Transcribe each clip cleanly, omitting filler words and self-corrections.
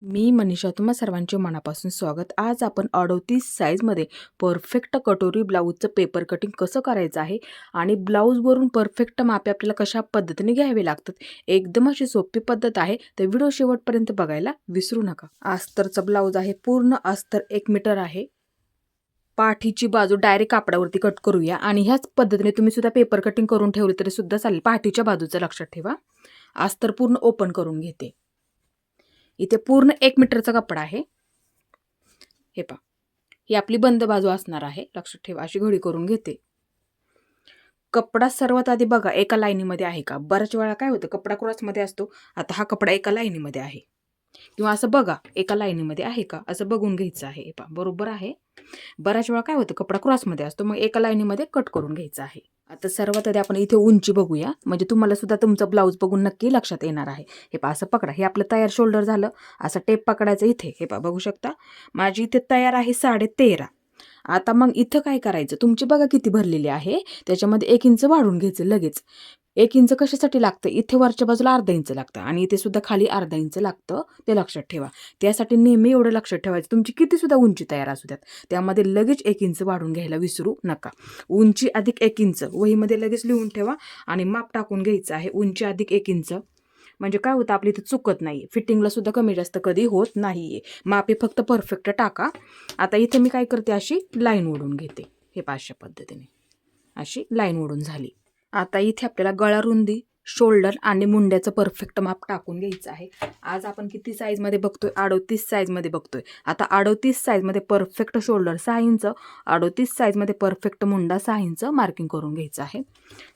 मी मनीषा तुम्हा सर्वांचे मनापासून स्वागत. आज आपण 38 साईजमध्ये परफेक्ट कटोरी ब्लाऊजचं पेपर कटिंग कसं करायचं आहे आणि ब्लाऊजवरून परफेक्ट मापे आपल्याला कशा पद्धतीने घ्यावे लागतात. एकदम अशी सोपी पद्धत आहे, तर व्हिडिओ शेवटपर्यंत बघायला विसरू नका. अस्तरचा ब्लाऊज आहे, पूर्ण अस्तर 1 मीटर आहे. पाठीची बाजू डायरेक्ट कापडावरती कट करूया आणि ह्याच पद्धतीने तुम्ही सुद्धा पेपर कटिंग करून ठेवली तरी सुद्धा चालेल. पाठीच्या बाजूचं लक्षात ठेवा. अस्तर पूर्ण ओपन करून घेते. इथे पूर्ण 1 मीटरचा कपडा आहे. हे पहा, ही आपली बंद बाजू असणार आहे. लक्षात ठेवा, अशी घडी करून घेते. कपडा सर्वात आधी बघा एका लाईनीमध्ये आहे का. बऱ्याच वेळा काय होतं, कपडा क्रॉसमध्ये असतो. आता हा कपडा एका लाईनीमध्ये आहे, किंवा असं बघा एका लाईनीमध्ये आहे का, असं बघून घ्यायचं आहे. हे पहा, बरोबर आहे. बऱ्याच वेळा काय होतं, कपडा क्रॉसमध्ये असतो, मग एका लाईनीमध्ये कट करून घ्यायचं आहे. आता सर्वात आधी आपण इथे उंची बघूया, म्हणजे तुम्हाला सुद्धा तुमचा ब्लाऊज बघून नक्की लक्षात येणार आहे. हे पहा, असं पकडा. हे आपलं तयार शोल्डर झालं. असं टेप पकडायचं इथे. हे पहा, बघू शकता माझी इथे तयार आहे 13.5. आता मग इथं काय करायचं, तुमची बघा किती भरलेली आहे, त्याच्यामध्ये 1 इंच वाढून घ्यायचं लगेच. 1 इंच कशासाठी लागतं, इथे वरच्या बाजूला अर्धा इंच लागतं आणि इथे सुद्धा खाली अर्धा इंच लागतं, ते लक्षात ठेवा. त्यासाठी नेहमी एवढं लक्षात ठेवायचं, तुमची किती सुद्धा उंची तयार असू द्यात, त्यामध्ये लगेच 1 इंच वाढून घ्यायला विसरू नका. उंची अधिक 1 इंच वहीमध्ये लगेच लिहून ठेवा आणि माप टाकून घ्यायचं आहे. उंची अधिक 1 इंच म्हणजे काय होतं, आपली इथे चुकत नाही. फिटिंगला सुद्धा कमी जास्त कधी होत नाहीये. मापे फक्त परफेक्ट टाका. आता इथे मी काय करते, अशी लाईन ओढून घेते. हे अशा पद्धतीने अशी लाईन ओढून झाली. आता इथे आपल्याला गळा रुंदी, शोल्डर आणि मुंड्याचं परफेक्ट माप टाकून घ्यायचं आहे. आज आपण किती साईजमध्ये बघतोय, 38 साईजमध्ये बघतोय. आता 38 साईजमध्ये परफेक्ट शोल्डर 6 इंच, 38 साईजमध्ये परफेक्ट मुंडा 6 इंच मार्किंग करून घ्यायचं आहे.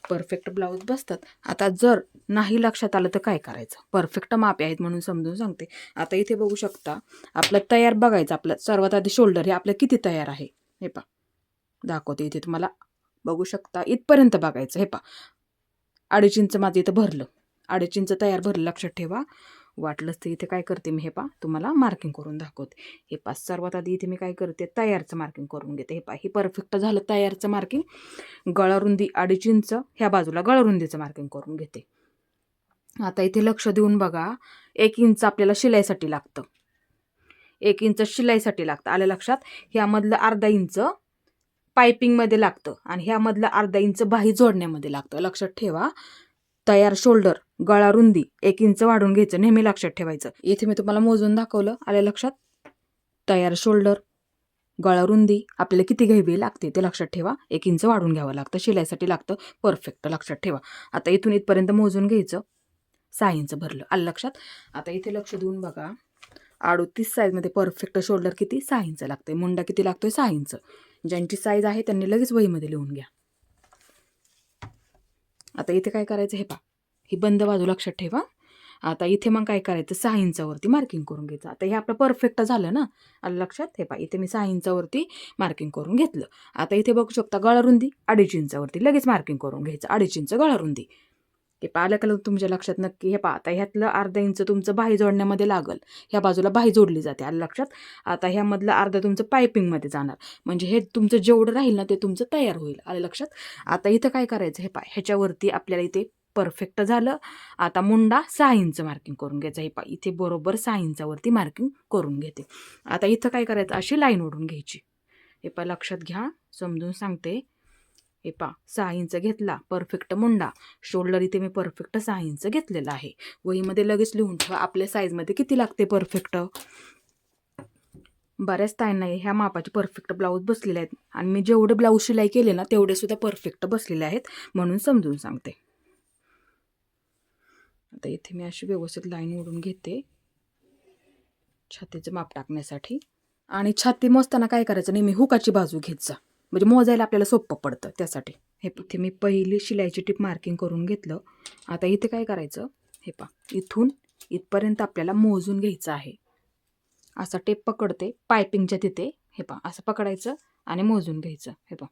परफेक्ट ब्लाऊज बसतात. आता जर नाही लक्षात आलं तर काय करायचं, परफेक्ट मापे आहेत म्हणून समजून सांगते. आता इथे बघू शकता आपलं तयार बघायचं. आपलं सर्वात आधी शोल्डर हे आपलं किती तयार आहे, हे पहा दाखवते इथे तुम्हाला. बघू शकता इथपर्यंत बघायचं. हे पहा, 2.5 इंच माझं इथं भरलं, 2.5 इंच तयार भरलं. लक्षात ठेवा. वाटलंच तर इथे काय करते मी, हे पहा तुम्हाला मार्किंग करून दाखवते. हे पहा, सर्वात आधी इथे मी काय करते, तयारचं मार्किंग करून घेते. हे पहा, हे परफेक्ट झालं तयारचं मार्किंग. गळारुंदी 2.5 इंच, ह्या बाजूला गळारुंदीचं मार्किंग करून घेते. आता इथे लक्ष देऊन बघा, 1 इंच आपल्याला शिलाईसाठी लागतं. 1 इंच शिलाईसाठी लागतं, आलं लक्षात. ह्यामधलं अर्धा इंच पायपिंगमध्ये लागतं आणि ह्यामधलं अर्धा इंच बाही जोडण्यामध्ये लागतं. लक्षात ठेवा. तयार शोल्डर, गळा रुंदी 1 इंच वाढून घ्यायचं, नेहमी लक्षात ठेवायचं. इथे मी तुम्हाला मोजून दाखवलं, आलं लक्षात. तयार शोल्डर, गळा रुंदी आपल्याला किती घ्यावी लागते ते लक्षात ठेवा. 1 इंच वाढून घ्यावं लागतं, शिलाईसाठी लागतं परफेक्ट, लक्षात ठेवा. आता इथून इथपर्यंत मोजून घ्यायचं, 6 इंच भरलं, आलं लक्षात. आता इथे लक्ष देऊन बघा, 38 साईजमध्ये परफेक्ट शोल्डर किती, 6 इंच लागते. मुंडा किती लागतोय, 6 इंच. ज्यांची साईज आहे त्यांनी लगेच वहीमध्ये लिहून घ्या. आता इथे काय करायचं, हे पहा, ही बंद बाजू लक्षात ठेवा. आता इथे मग काय करायचं, 6 इंचावरती मार्किंग करून घ्यायचं. आता हे आपलं परफेक्ट झालं ना, आलं लक्षात. हे पहा, इथे मी 6 इंचावरती मार्किंग करून घेतलं. आता इथे बघू शकता गळारुंदी 2.5 इंचावरती लगेच मार्किंग करून घ्यायचं, 2.5 इंच गळारुंदी. हे पाहिलं का तुमच्या लक्षात नक्की. हे पहा, आता ह्यातलं अर्धा इंच तुमचं बाही जोडण्यामध्ये लागल, ह्या बाजूला बाही जोडली जाते, आलं लक्षात. आता ह्यामधलं अर्धा तुमचं पायपिंगमध्ये जाणार, म्हणजे हे तुमचं जेवढं राहील ना ते तुमचं तयार होईल, आलं लक्षात. आता इथं काय करायचं, हे पहा, ह्याच्यावरती आपल्याला इथे परफेक्ट झालं. आता मुंडा 6 इंच मार्किंग करून घ्यायचं. हे पहा, इथे बरोबर 6 इंचावरती मार्किंग करून घेते. आता इथं काय करायचं, अशी लाईन ओढून घ्यायची. हे पहा, लक्षात घ्या, समजून सांगते. हे पहा, 6 इंच घेतला परफेक्ट मुंडा. शोल्डर इथे मी परफेक्ट 6 इंच घेतलेला आहे. वहीमध्ये लगेच लिहून ठेवा आपल्या साईजमध्ये किती लागते परफेक्ट. बऱ्याच ताईंना ह्या मापाचे परफेक्ट ब्लाऊज बसलेले आहेत आणि मी जेवढे ब्लाऊज शिलाई केले ना तेवढे सुद्धा परफेक्ट बसलेले आहेत, म्हणून समजून सांगते. आता इथे मी अशी व्यवस्थित लाईन ओढून घेते छातीचं माप टाकण्यासाठी. आणि छाती मोजताना काय करायचं, नेहमी हुकाची बाजू घेत जा, म्हणजे मोजायला आपल्याला सोपं पडतं त्यासाठी. हे इथे मी पहिली शिलाईची टिप मार्किंग करून घेतलं. आता इथे काय करायचं, हे पहा, इथून इथपर्यंत आपल्याला मोजून घ्यायचं आहे. असा टेप पकडते पायपिंगच्या तिथे, हे पहा, असं पकडायचं आणि मोजून घ्यायचं. हे पहा,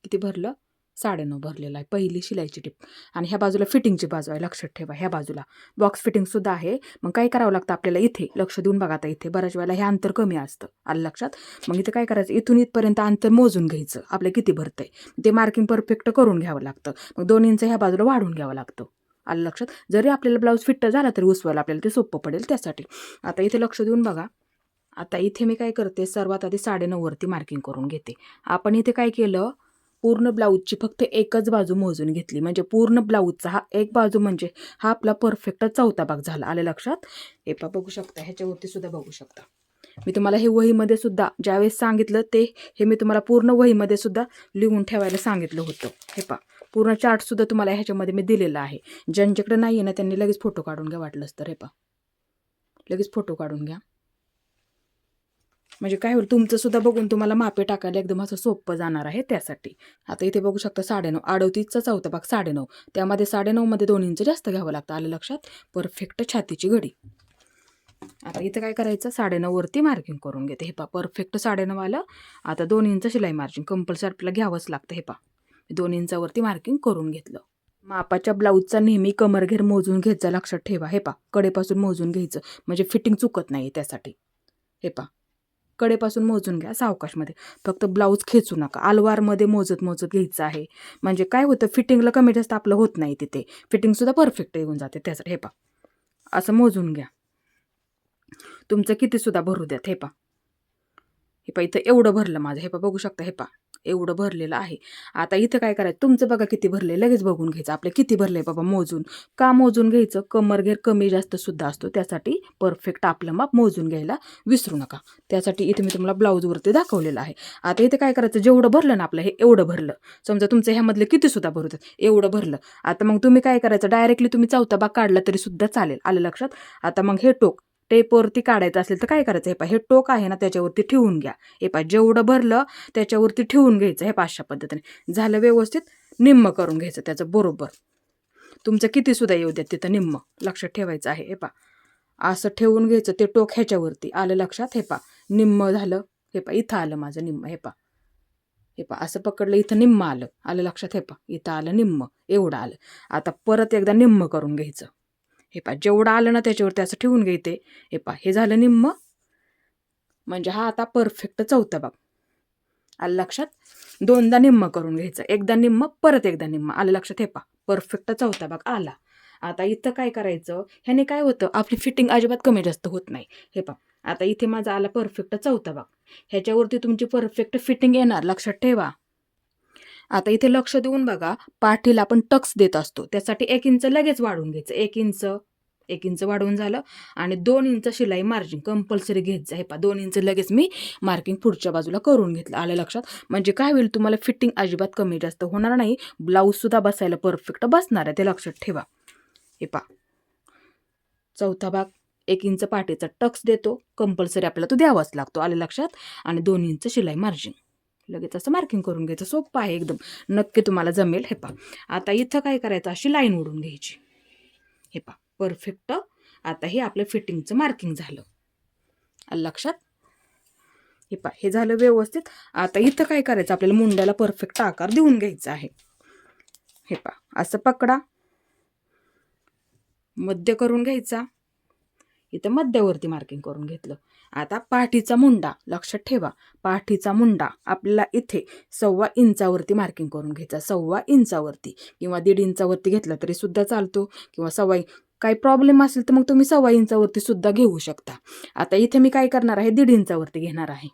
किती भरलं, 9.5 भरलेला आहे पहिली शिलाईची टिप. आणि ह्या बाजूला फिटिंगची बाजू आहे, लक्षात ठेवा. ह्या बाजूला बॉक्स फिटिंगसुद्धा आहे. मग काय करावं लागतं आपल्याला, इथे लक्ष देऊन बघा. आता इथे बऱ्याच वेळेला हे अंतर कमी असतं, आलं लक्षात. मग इथे काय करायचं, इथून इथपर्यंत अंतर मोजून घ्यायचं, आपलं किती भरतंय ते मार्किंग परफेक्ट करून घ्यावं लागतं. मग 2 इंच ह्या बाजूला वाढून घ्यावं लागतं, आलं लक्षात. जरी आपल्याला ब्लाऊज फिट्ट झाला तरी उसवायला आपल्याला ते सोपं पडेल त्यासाठी. आता इथे लक्ष देऊन बघा. आता इथे मी काय करते, सर्वात आधी 9.5 वरती मार्किंग करून घेते. आपण इथे काय केलं, पूर्ण ब्लाऊजची फक्त एकच बाजू मोजून घेतली. म्हणजे पूर्ण ब्लाऊजचा हा एक बाजू म्हणजे हा आपला परफेक्ट चौथा भाग झाला. आले लक्षात. हे पा बघू शकता, ह्याच्यावरती सुद्धा बघू शकता. मी तुम्हाला हे वहीमध्ये सुद्धा ज्यावेळेस सांगितलं ते हे मी तुम्हाला पूर्ण वहीमध्ये सुद्धा लिहून ठेवायला सांगितलं होतं. हे पा पूर्ण चार्ट सुद्धा तुम्हाला ह्याच्यामध्ये मी दिलेला आहे. ज्यांच्याकडे नाही आहे ना त्यांनी लगेच फोटो काढून घ्या वाटलंच तर. हे पा लगेच फोटो काढून घ्या. म्हणजे काय होईल, तुमचं सुद्धा बघून तुम्हाला मापे टाकायला एकदम असं सोपं जाणार आहे त्यासाठी. आता इथे बघू शकता 9.5, 38चा चौथा भाग 9.5, त्यामध्ये 9.5 मध्ये 2 इंच जास्त घ्यावं लागतं. आलं लक्षात. परफेक्ट छातीची घडी. आता इथं काय करायचं, 9.5 वरती मार्किंग करून घेते. हे पा परफेक्ट 9.5 आलं. आता 2 इंच शिलाई मार्जिन कंपल्सरी आपल्याला घ्यावंच लागतं. हे पा 2 इंचावरती मार्किंग करून घेतलं. मापाच्या ब्लाऊजचा नेहमी कमरघेर मोजून घ्यायचा, लक्षात ठेवा. हे पा कडेपासून मोजून घ्यायचं म्हणजे फिटिंग चुकत नाही त्यासाठी. हे पा कडेपासून मोजून घ्या सावकाशमध्ये. फक्त ब्लाऊज खेचू नका. आलवारमध्ये मोजत घ्यायचं आहे. म्हणजे काय होतं, फिटिंगला कमी जास्त आपलं होत नाही, तिथे फिटिंगसुद्धा परफेक्ट येऊन जाते त्यासाठी. हे पा असं मोजून घ्या. तुमचं कितीसुद्धा भरू द्यात. हे पा इथं एवढं भरलं माझं. हे पा बघू शकता. हे पा एवढं भरलेलं आहे. आता इथं काय करायचं, तुमचं बघा किती भरले, लगेच बघून घ्यायचं आपले किती भरले बाबा मोजून. का मोजून घ्यायचं, कमरघेर कमी जास्त सुद्धा असतो त्यासाठी परफेक्ट आपलं माप मोजून घ्यायला विसरू नका. त्यासाठी इथे मी तुम्हाला ब्लाऊजवरती दाखवलेलं आहे. आता इथे काय करायचं, जेवढं भरलं ना आपलं, हे एवढं भरलं. समजा तुमचं ह्यामधले किती सुद्धा भरू देत, एवढं भरलं. आता मग तुम्ही काय करायचं, डायरेक्टली तुम्ही चौथा भाग काढला तरी सुद्धा चालेल. आलं लक्षात. आता मग हे टोक टेपवरती काढायचं असेल तर काय करायचं, हे पा हे टोक आहे ना त्याच्यावरती ठेवून घ्या. हे पा जेवढं भरलं त्याच्यावरती ठेवून घ्यायचं. हे अशा पद्धतीने झालं. व्यवस्थित निम्म करून घ्यायचं त्याचं बरोबर. तुमचं किती सुद्धा येऊ द्या तिथं निम्म लक्षात ठेवायचं आहे. हे पा असं ठेवून घ्यायचं ते टोक ह्याच्यावरती. आलं लक्षात. हे पा निम्म झालं. हे पा इथं आलं माझं निम्म. हे पा असं पकडलं, इथं निम्म आलं. आलं लक्षात. हे पा इथं आलं निम्म, एवढं आलं. आता परत एकदा निम्म करून घ्यायचं. हे पा जेवढं आलं ना त्याच्यावरती असं ठेवून घ्यायचे. हे पा हे झालं निम्म. म्हणजे हा आता परफेक्ट चौथा भाग. आलं लक्षात. दोनदा निम्म करून घ्यायचं. एकदा निम्म परत एकदा निम्म. आलं लक्षात. हे पा परफेक्ट चौथा भाग आला. आता इथं काय करायचं, ह्याने काय होतं, आपली फिटिंग अजिबात कमी जास्त होत नाही. हे पा आता इथे माझा आला परफेक्ट चौथा भाग. ह्याच्यावरती तुमची परफेक्ट फिटिंग येणार, लक्षात ठेवा. आता इथे लक्ष देऊन बघा, पाठीला आपण टक्स देत असतो त्यासाठी 1 इंच लगेच वाढवून घ्यायचं. 1 इंच वाढवून झालं. आणि 2 इंच शिलाई मार्जिन कंपल्सरी घ्यायचं. हे पा 2 इंच लगेच मी मार्किंग पुढच्या बाजूला करून घेतलं. आलं लक्षात. म्हणजे काय होईल, तुम्हाला फिटिंग अजिबात कमी जास्त होणार नाही. ब्लाऊजसुद्धा बसायला परफेक्ट बसणार आहे, ते लक्षात ठेवा. हे पा चौथा भाग 1 इंच पाठीचा टक्स देतो कंपल्सरी, आपल्याला तो द्यावाच लागतो. आलं लक्षात. आणि 2 इंच शिलाई मार्जिन लगेच असं मार्किंग करून घ्यायचं. सोपं आहे एकदम, नक्की तुम्हाला जमेल. हे पा आता इथं काय करायचं, अशी लाईन ओढून घ्यायची. हे पा परफेक्ट. आता हे आपलं फिटिंगचं मार्किंग झालं. आलं लक्षात. हे पा हे झालं व्यवस्थित. आता इथं काय करायचं, आपल्याला मुंड्याला परफेक्ट आकार देऊन घ्यायचा आहे. हे पा असं पकडा, मध्य करून घ्यायचा. इथं मध्यावरती मार्किंग करून घेतलं. आता पाठीचा मुंडा लक्षात ठेवा. पाठीचा मुंडा आपल्याला इथे 1.25 इंचावरती मार्किंग करून घ्यायचा. 1.25 इंचावरती किंवा 1.5 इंचावरती घेतला तरी सुद्धा चालतो, किंवा 1.25. काही प्रॉब्लेम असेल तर मग तुम्ही 1.25 इंचावरती सुद्धा घेऊ शकता. आता इथे मी काय करणार आहे, 1.5 इंचावरती घेणार आहे.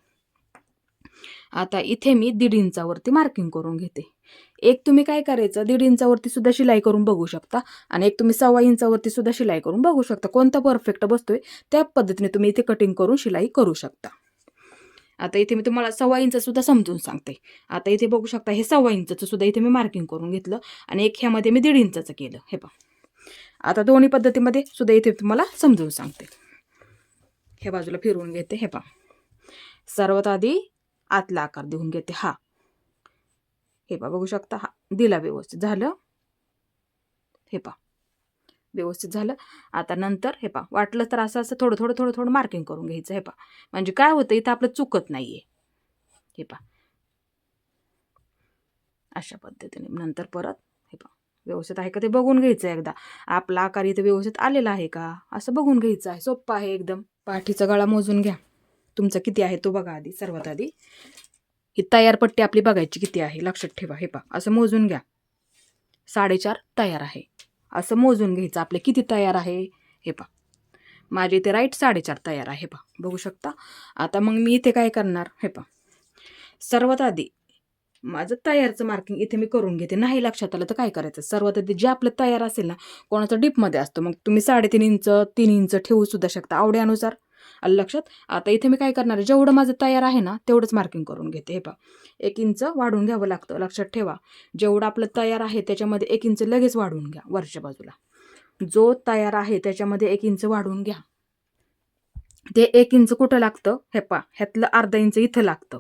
आता इथे मी 1.5 इंचावरती मार्किंग करून घेते. एक तुम्ही काय करायचं, 1.5 इंचावरती सुद्धा शिलाई करून बघू शकता. आणि एक तुम्ही 1.25 इंचावरती सुद्धा शिलाई करून बघू शकता. कोणता परफेक्ट बसतोय त्या पद्धतीने तुम्ही इथे कटिंग करून शिलाई करू शकता. आता इथे मी तुम्हाला 1.25 इंच सुद्धा समजून सांगते. आता इथे बघू शकता, हे 1.25 इंचचं सुद्धा इथे मी मार्किंग करून घेतलं. आणि एक ह्यामध्ये मी 1.5 इंचाचं केलं. हे पहा आता दोन्ही पद्धतीमध्ये सुद्धा इथे तुम्हाला समजून सांगते. हे बाजूला फिरवून घेते. हे पहा सर्वात आधी आतला आकार देऊन घेते. हे पहा बघू शकता, हा दिला, व्यवस्थित झालं. हे पहा व्यवस्थित झालं. आता नंतर हे पहा वाटलं तर असं असं थोडं मार्किंग करून घ्यायचं. हे पहा म्हणजे काय होतं, इथं आपलं चुकत नाहीये. हे पहा अशा पद्धतीने नंतर परत हे पहा व्यवस्थित आहे का ते बघून घ्यायचं. एकदा आपला आकार इथं व्यवस्थित आलेला आहे का असं बघून घ्यायचं आहे. सोपं आहे एकदम. पाठीचा गळा मोजून घ्या. तुमचा किती आहे तो बघा आधी. सर्वात आधी ही तयार पट्टी आपली बघायची किती आहे, लक्षात ठेवा. हे पहा असं मोजून घ्या. 4.5 तयार आहे. असं मोजून घ्यायचं आपले किती तयार आहे. हे पहा माझे इथे राईट 4.5 तयार आहे. पहा बघू शकता. आता मग मी इथे काय करणार. हे पहा सर्वात आधी माझं तयारचं मार्किंग इथे मी करून घेते. नाही लक्षात आलं तर काय करायचं, सर्वात आधी जे आपलं तयार असेल ना, कोणाचं डीपमध्ये असतं, मग तुम्ही 3.5 इंच 3 इंच ठेवू सुद्धा शकता आवड्यानुसार. आलं लक्षात. आता इथे मी काय करणार आहे, जेवढं माझं तयार आहे ना तेवढंच मार्किंग करून घेते. हे पहा 1 इंच वाढवून घ्यावं लागतं. लक्षात ठेवा, जेवढं आपलं तयार आहे त्याच्यामध्ये 1 इंच लगेच वाढवून घ्या वरच्या बाजूला. जो तयार आहे त्याच्यामध्ये 1 इंच वाढवून घ्या. ते 1 इंच कुठं लागतं, हे पहा ह्यातलं अर्धा इंच इथं लागतं.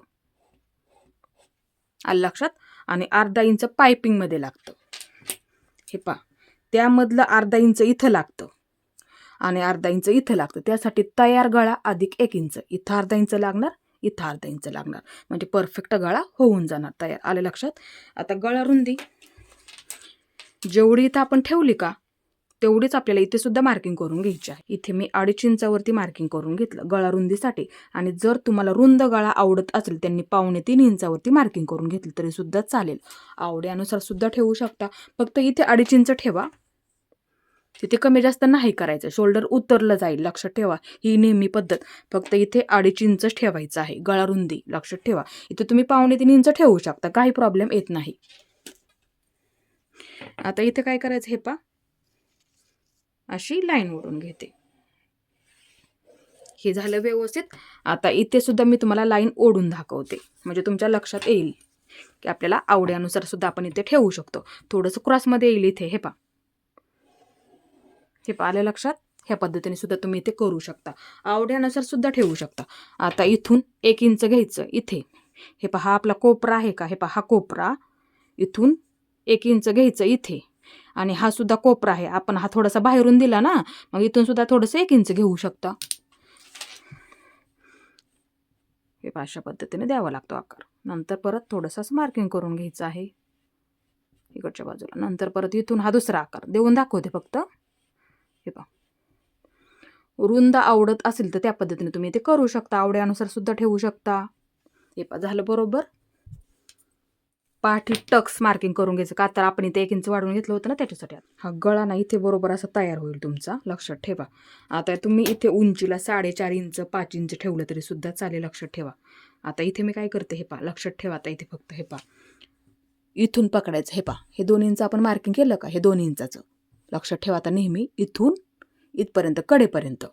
आलं लक्षात. आणि अर्धा इंच पायपिंगमध्ये लागतं. हे पहा त्यामधलं अर्धा इंच इथं लागतं आणि अर्धा इंच इथं लागतं. त्यासाठी तयार गळा अधिक 1 इंच, इथं अर्धा इंच लागणार, इथं अर्धा इंच लागणार, म्हणजे परफेक्ट गळा होऊन जाणार तयार. आलं लक्षात. आता गळा रुंदी जेवढी इथं आपण ठेवली का तेवढीच आपल्याला इथे सुद्धा मार्किंग करून घ्यायची आहे. इथे मी 2.5 इंचावरती मार्किंग करून घेतलं गळा रुंदीसाठी. आणि जर तुम्हाला रुंद गळा आवडत असेल त्यांनी 2.25 इंचावरती मार्किंग करून घेतलं तरी सुद्धा चालेल. आवड्यानुसार सुद्धा ठेवू शकता. फक्त इथे 2.5 इंच ठेवा, तिथे कमी जास्त नाही करायचं, शोल्डर उतरलं जाईल. लक्षात ठेवा, ही नेहमी पद्धत. फक्त इथे 2.5 इंच ठेवायचं आहे गळा रुंदी. लक्षात ठेवा, इथे तुम्ही 2.25 इंच ठेवू शकता, काही प्रॉब्लेम येत नाही. आता इथे काय करायचं, हे पहा अशी लाईन ओढून घेते. हे झालं व्यवस्थित. आता इथे सुद्धा मी तुम्हाला लाईन ओढून दाखवते, म्हणजे तुमच्या लक्षात येईल की आपल्याला आवड्यानुसार सुद्धा आपण इथे ठेवू शकतो. थोडंसं क्रॉसमध्ये येईल इथे. हे पहा, हे पहा आलं लक्षात. ह्या पद्धतीने सुद्धा तुम्ही इथे करू शकता, आवड्यानुसार सुद्धा ठेवू शकता. आता इथून 1 इंच घ्यायचं इथे. हे पहा हा आपला कोपरा आहे का, हे पहा हा कोपरा, इथून 1 इंच घ्यायचं इथे. आणि हा सुद्धा कोपरा आहे, आपण हा थोडासा बाहेरून दिला ना, मग इथून सुद्धा थोडंसं 1 इंच घेऊ शकता. हे अशा पद्धतीने द्यावा लागतो आकार. नंतर परत थोडंसं मार्किंग करून घ्यायचं आहे इकडच्या बाजूला. नंतर परत इथून हा दुसरा आकार देऊन दाखवते फक्त. हे पहा रुंद आवडत असेल तर त्या पद्धतीने तुम्ही ते करू शकता, आवड्यानुसार सुद्धा ठेवू शकता. हे पहा झालं बरोबर. पाठी टक्स मार्किंग करून घ्यायचं का, तर आपण इथे 1 इंच वाढवून घेतलं होतं ना त्याच्यासाठी. हा गळा ना इथे बरोबर असा तयार होईल तुमचा. लक्षात ठेवा. आता तुम्ही इथे उंचीला 4.5 इंच 5 इंच ठेवलं तरी सुद्धा चालेल. लक्षात ठेवा. आता इथे मी काय करते, हे पहा लक्षात ठेवा. आता इथे फक्त हे पहा इथून पकडायचं. हे पहा हे 2 इंच आपण मार्किंग केलं का, हे 2 इंचाचं. लक्षात ठेवा. आता नेहमी इथून इथपर्यंत कडेपर्यंत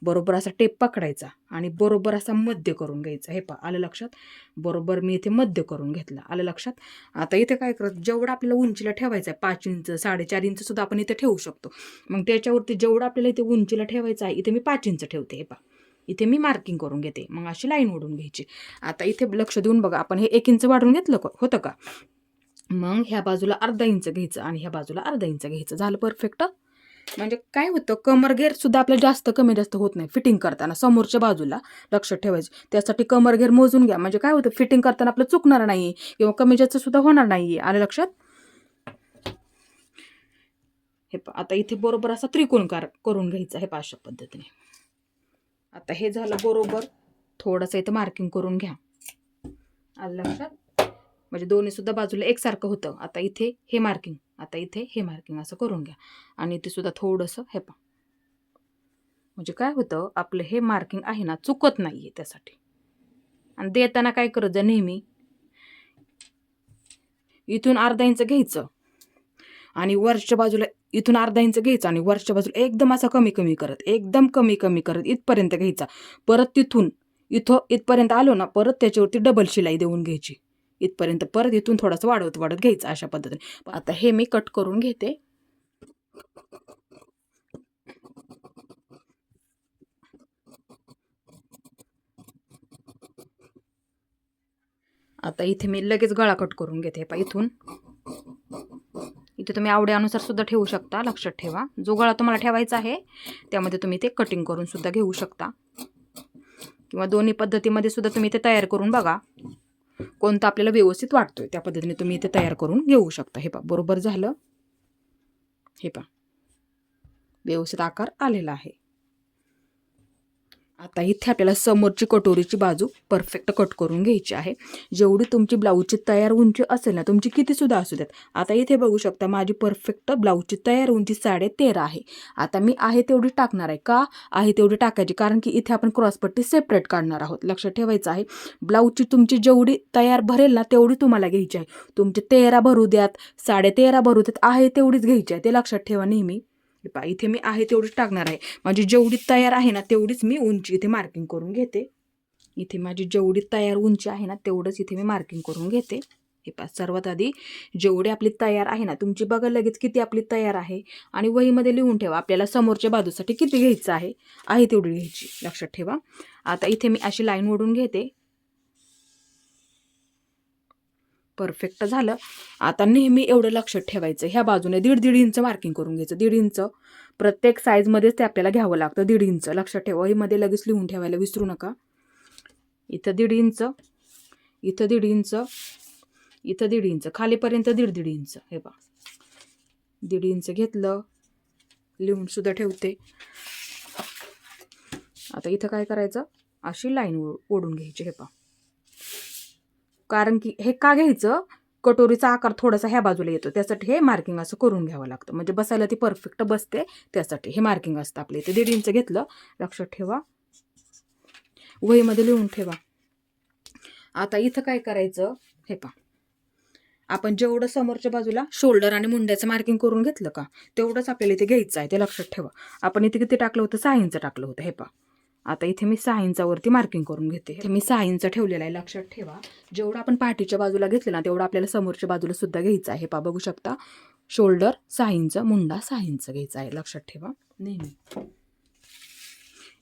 बरोबर असा टेप पकडायचा आणि बरोबर असा मध्य करून घ्यायचा. हे पहा आलं लक्षात. बरोबर मी इथे मध्य करून घेतला. आलं लक्षात. आता इथे काय करत, जेवढं आपल्याला उंचीला ठेवायचं आहे 5 इंच 4.5 इंच सुद्धा आपण इथे ठेवू शकतो. मग त्याच्यावरती जेवढं आपल्याला इथे उंचीला ठेवायचं आहे इथे मी 5 इंच ठेवते. हे पहा इथे मी मार्किंग करून घेते, मग अशी लाईन ओढून घ्यायची. आता इथे लक्ष देऊन बघा, आपण हे 1 इंच वाढवून घेतलं होतं का, मग ह्या बाजूला अर्धा इंच घ्यायचं आणि ह्या बाजूला अर्धा इंच घ्यायचं. झालं परफेक्ट. म्हणजे काय होतं, कमरघेर सुद्धा आपल्याला जास्त कमी जास्त होत नाही फिटिंग करताना समोरच्या बाजूला. लक्षात ठेवायचं. त्यासाठी कमरघेर मोजून घ्या, म्हणजे काय होतं फिटिंग करताना आपलं चुकणार नाही किंवा कमी जास्त सुद्धा होणार नाही. आलं लक्षात. हे आता इथे बरोबर असा त्रिकोणकार करून घ्यायचा. हे अशा पद्धतीने. आता हे झालं बरोबर. थोडंसं इथं मार्किंग करून घ्या. आलं लक्षात. म्हणजे दोन्ही सुद्धा बाजूला एकसारखं होतं. आता इथे हे मार्किंग, आता इथे हे मार्किंग असं करून घ्या. आणि इथे सुद्धा थोडंसं हे पहा, म्हणजे काय होतं आपलं हे मार्किंग आहे ना चुकत नाहीये त्यासाठी. आणि देताना काय करायचं, नेहमी इथून अर्धा इंच घ्यायचं आणि वरच्या बाजूला इथून अर्धा इंच घ्यायचं आणि वरच्या बाजूला एकदम असं कमी कमी करत, एकदम कमी कमी करत इथपर्यंत घ्यायचा. परत तिथून इथपर्यंत आलो ना, परत त्याच्यावरती डबल शिलाई देऊन घ्यायची इथपर्यंत, परत इथून थोडंसं वाढवत वाढत घ्यायचं अशा पद्धतीने. आता हे मी कट करून घेते. आता इथे मी लगेच गळा कट करून घेते. पहा इथून इथे तुम्ही आवड्यानुसार सुद्धा ठेवू शकता. लक्षात ठेवा, जो गळा तुम्हाला ठेवायचा आहे त्यामध्ये तुम्ही ते कटिंग करून सुद्धा घेऊ शकता, किंवा दोन्ही पद्धतीमध्ये सुद्धा तुम्ही ते तयार करून बघा कोणता आपल्याला व्यवस्थित वाटतोय त्या पद्धतीने तुम्ही इथे तयार करून घेऊ शकता. हे पहा बरोबर झालं. हे पहा व्यवस्थित आकार आलेला आहे. आता इथे आपल्याला समोरची कटोरीची बाजू परफेक्ट कट करून घ्यायची आहे. जेवढी तुमची ब्लाऊजची तयार उंची असेल ना, तुमची कितीसुद्धा असू द्यात. आता इथे बघू शकता माझी परफेक्ट ब्लाऊजची तयार उंची 13.5 आहे. आता मी आहे तेवढी टाकणार आहे. का आहे तेवढी टाकायची? कारण की इथे आपण क्रॉसपट्टी सेपरेट काढणार आहोत. लक्षात ठेवायचं आहे. ब्लाऊजची तुमची जेवढी तयार भरेल ना तेवढी तुम्हाला घ्यायची आहे. तुमचे 13 भरू द्यात, 13.5 भरू द्यात, आहे तेवढीच घ्यायची आहे. ते लक्षात ठेवा नेहमी. इथे मी आहे तेवढीच टाकणार आहे. माझी जेवढी तयार आहे ना तेवढीच मी उंची इथे मार्किंग करून घेते. इथे माझी जेवढी तयार उंची आहे ना तेवढंच इथे मी मार्किंग करून घेते. हे पहा, सर्वात आधी जेवढी आपली तयार आहे ना, तुमची बघा लगेच किती आपली तयार आहे आणि वहीमध्ये लिहून ठेवा आपल्याला समोरच्या बाजूसाठी किती घ्यायचं आहे तेवढी घ्यायची. लक्षात ठेवा. आता इथे मी अशी लाईन ओढून घेते. परफेक्ट झालं. आता नेहमी एवढं लक्षात ठेवायचं, ह्या बाजूने 1.5 इंच मार्किंग करून घ्यायचं. 1.5 इंच प्रत्येक साईजमध्येच ते आपल्याला घ्यावं लागतं. 1.5 इंच लक्षात ठेवा. मध्ये लगेच लिहून ठेवायला विसरू नका. इथं 1.5 इंच, इथं 1.5 इंच, इथं 1.5 इंच, खालीपर्यंत 1.5 इंच. हे पहा, 1.5 इंच घेतलं, लिहून सुद्धा ठेवते. आता इथं काय करायचं, अशी लाईन ओढून घ्यायची. हे पहा, कारण की हे का घ्यायचं, कटोरीचा आकार थोडासा ह्या बाजूला येतो, त्यासाठी हे मार्किंग असं करून घ्यावं लागतं. म्हणजे बसायला ती परफेक्ट बसते, त्यासाठी हे मार्किंग असतं आपलं. इथे 1.5 इंच घेतलं, लक्षात ठेवा. वहीमध्ये लिहून ठेवा. आता इथं काय करायचं, हे पहा, आपण जेवढं समोरच्या बाजूला शोल्डर आणि मुंड्याचं मार्किंग करून घेतलं का तेवढंच आपल्याला इथे घ्यायचं आहे. ते लक्षात ठेवा. आपण इथे किती टाकलं होतं, 6 इंच टाकलं होतं. हे पहा, आता इथे मी 6 इंचावरती मार्किंग करून घेते. इथे मी 6 इंच ठेवलेलं आहे. लक्षात ठेवा, जेवढं आपण पाठीच्या बाजूला घेतलं ना तेवढं आपल्याला समोरच्या बाजूला सुद्धा घ्यायचं आहे. पहा, बघू शकता, शोल्डर 6 इंच, मुंडा 6 इंच घ्यायचा आहे. लक्षात ठेवा नेहमी.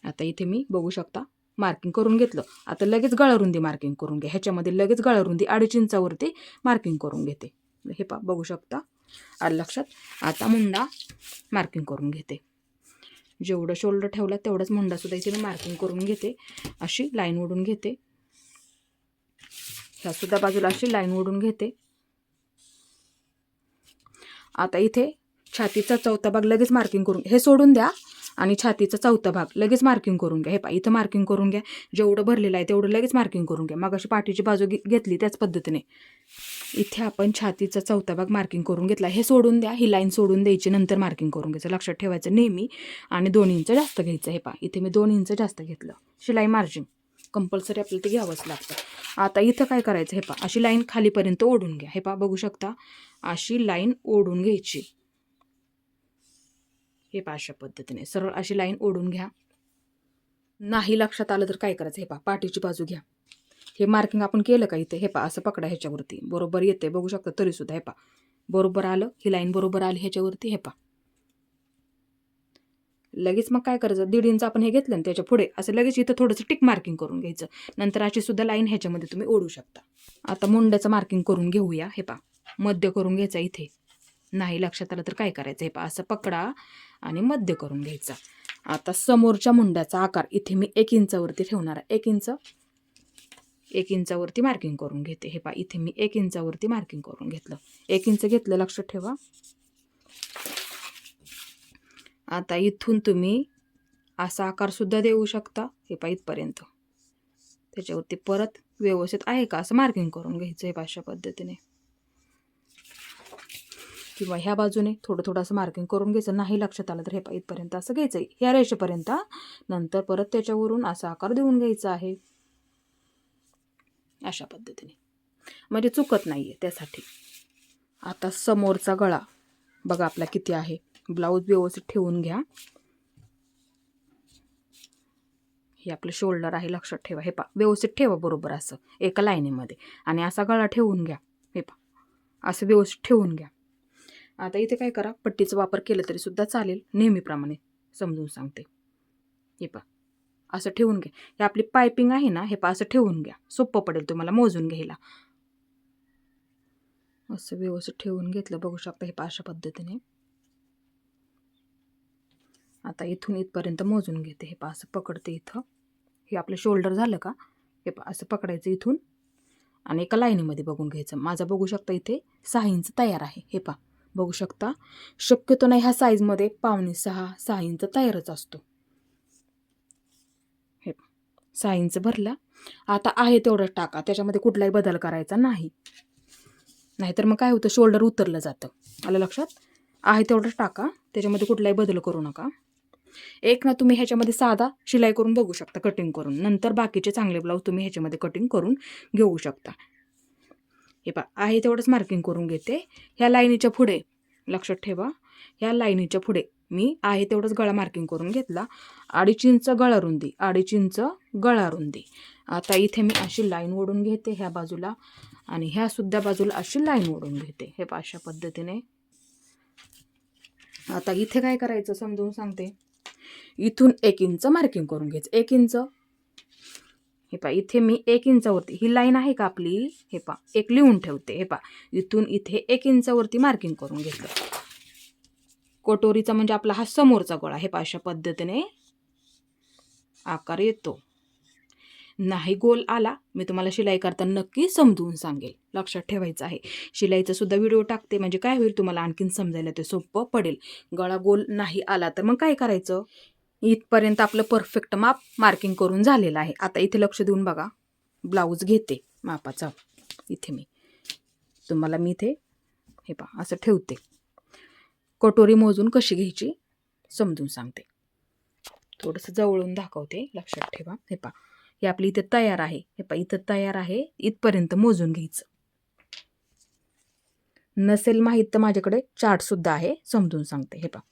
आता इथे मी बघू शकता मार्किंग करून घेतलं. आता लगेच गळारुंदी मार्किंग करून घ्या. ह्याच्यामध्ये लगेच गळारुंदी 2.5 इंचावरती मार्किंग करून घेते. हे पहा, बघू शकता, आलं लक्षात. आता मुंडा मार्किंग करून घेते. जेवढं शोल्डर ठेवला तेवढंच मुंडा सुद्धा इथे मी मार्किंग करून घेते. अशी लाईन ओढून घेते. ह्या सुद्धा बाजूला अशी लाईन ओढून घेते. आता इथे छातीचा चौथा भाग लगेच मार्किंग करून, हे सोडून द्या आणि छातीचा चौथा भाग लगेच मार्किंग करून घ्या. हे पहा, इथं मार्किंग करून घ्या. जेवढं भरलेलं आहे तेवढं लगेच मार्किंग करून घ्या. मग अशी पाठीची बाजू घेतली त्याच पद्धतीने इथे आपण छातीचा चौथा भाग मार्किंग करून घेतला. हे सोडून द्या, ही लाईन सोडून द्यायची, नंतर मार्किंग करून घ्यायचं. लक्षात ठेवायचं नेहमी. आणि 2 इंच जास्त घ्यायचं. हे पहा, इथे मी 2 इंच जास्त घेतलं. शिलाई मार्जिन कंपल्सरी आपल्याला ते घ्यावंच लागतं. आता इथं काय करायचं, हे पहा, अशी लाईन खालीपर्यंत ओढून घ्या. हे पहा, बघू शकता, अशी लाईन ओढून घ्यायची. हे पहा, अशा पद्धतीने सरळ अशी लाईन ओढून घ्या. नाही लक्षात आलं तर काय करायचं, हे पहा, पाठीची बाजू घ्या. हे मार्किंग आपण केलं का इथे, हे पहा, असं पकडा, ह्याच्यावरती बरोबर येते, बघू शकता तरी सुद्धा. हे पहा, बरोबर आलं, ही लाईन बरोबर आली ह्याच्यावरती. हे पहा, लगेच मग काय करायचं, 1.5 इंच आपण हे घेतलं ना त्याच्या पुढे असं लगेच इथं थोडंसं टिक मार्किंग करून घ्यायचं. नंतर अशी सुद्धा लाईन ह्याच्यामध्ये तुम्ही ओढू शकता. आता मुंड्याचं मार्किंग करून घेऊया. हे पहा, मध्य करून घ्यायचा. इथे नाही लक्षात आलं तर काय करायचं, हे पहा, असं पकडा आणि मध्य करून घ्यायचा. आता समोरच्या मुंड्याचा आकार इथे मी 1 इंचावरती ठेवणार आहे. 1 इंचावरती मार्किंग करून घेते. हे पहा, इथे मी 1 इंचावरती मार्किंग करून घेतलं. 1 इंच घेतलं, लक्षात ठेवा. आता इथून तुम्ही असा आकार सुद्धा देऊ शकता. हे पहा, इथपर्यंत त्याच्यावरती परत व्यवस्थित आहे का असं मार्किंग करून घ्यायचं. हे अशा पद्धतीने, किंवा ह्या बाजूने थोडं असं मार्किंग करून घ्यायचं. नाही लक्षात आलं तर हे पहा, इथपर्यंत असं घ्यायचं, ह्या रेषेपर्यंत. नंतर परत त्याच्यावरून असा आकार देऊन घ्यायचा आहे. अशा पद्धतीने, म्हणजे चुकत नाहीये त्यासाठी. आता समोरचा गळा बघा आपला किती आहे. ब्लाऊज व्यवस्थित ठेवून घ्या. हे आपलं शोल्डर आहे, लक्षात ठेवा. हे पहा, व्यवस्थित ठेवा बरोबर असं एका लाईनीमध्ये, आणि असा गळा ठेवून घ्या. हे पहा, असं व्यवस्थित ठेवून घ्या. आता इथे काय करा, पट्टीचा वापर केला तरी सुद्धा चालेल, नेहमीप्रमाणे समजून सांगते. हे पहा, असं ठेवून घ्या. हे आपली पायपिंग आहे ना, हे पहा, असं ठेवून घ्या. सोपं पडेल तुम्हाला मोजून घ्यायला. असं व्यवस्थित ठेवून घेतलं, बघू शकता. हे पहा, अशा पद्धतीने. आता इथून इथपर्यंत मोजून घेते. हे पहा, असं पकडते इथं. हे आपलं शोल्डर झालं का, हे पहा, असं पकडायचं इथून आणि एका लाईनीमध्ये बघून घ्यायचं. माझा बघू शकता इथे 6 इंच तयार आहे. हे पहा, बघू शकता. शक्यतो नाही ह्या साईजमध्ये 5.25-6 इंच तयारच असतो. हे 6 इंच भरला. आता आहे तेवढंच टाका, त्याच्यामध्ये कुठलाही बदल करायचा नाही. नाहीतर मग काय होतं, शोल्डर उतरलं जातं. आलं लक्षात? आहे तेवढंच टाका, त्याच्यामध्ये कुठलाही बदल करू नका. एक ना तुम्ही ह्याच्यामध्ये साधा शिलाई करून बघू शकता, कटिंग करून. नंतर बाकीचे चांगले ब्लाऊज तुम्ही ह्याच्यामध्ये कटिंग करून घेऊ शकता. हे पहा, आहे तेवढंच मार्किंग करून घेते. ह्या लाईनीच्या पुढे लक्षात ठेवा, ह्या लाईनीच्या पुढे मी आहे तेवढंच गळा मार्किंग करून घेतला. 2.5 इंच गळा रुंदी, 2.5 इंच गळा रुंदी. आता इथे मी अशी लाईन ओढून घेते ह्या बाजूला, आणि ह्या सुद्धा बाजूला अशी लाईन ओढून घेते. हे अशा पद्धतीने. आता इथे काय करायचं समजून सांगते. इथून 1 इंच मार्किंग करून घ्यायचं. 1 इंच. हे पहा, इथे मी 1 इंचावरती ही लाईन आहे का आपली, हे पहा, एक लिहून ठेवते. हे पहा, इथून इथे 1 इंचावरती मार्किंग करून घेतलं. कटोरीचा म्हणजे आपला हा समोरचा गळा. हे पहा, अशा पद्धतीने आकार येतो. नाही गोल आला, मी तुम्हाला शिलाई करताना नक्की समजून सांगेल. लक्षात ठेवायचं आहे. शिलाईचा सुद्धा व्हिडिओ टाकते, म्हणजे काय होईल तुम्हाला आणखीन समजायला ते सोपं पडेल. गळा गोल नाही आला तर मग काय करायचं. इथपर्यंत आपलं परफेक्ट माप मार्किंग करून झालेलं आहे. आता इथे लक्ष देऊन बघा, ब्लाऊज घेते मापाचा. इथे मी इथे हे पहा असं ठेवते. कटोरी मोजून कशी घ्यायची समजून सांगते. थोडंसं जवळून दाखवते, लक्षात ठेवा. हे पहा, हे आपली इथे तयार आहे. हे पहा, इथं तयार आहे, इथपर्यंत मोजून घ्यायचं. नसेल माहीत तर माझ्याकडे चार्ट सुद्धा आहे, समजून सांगते. हे पहा,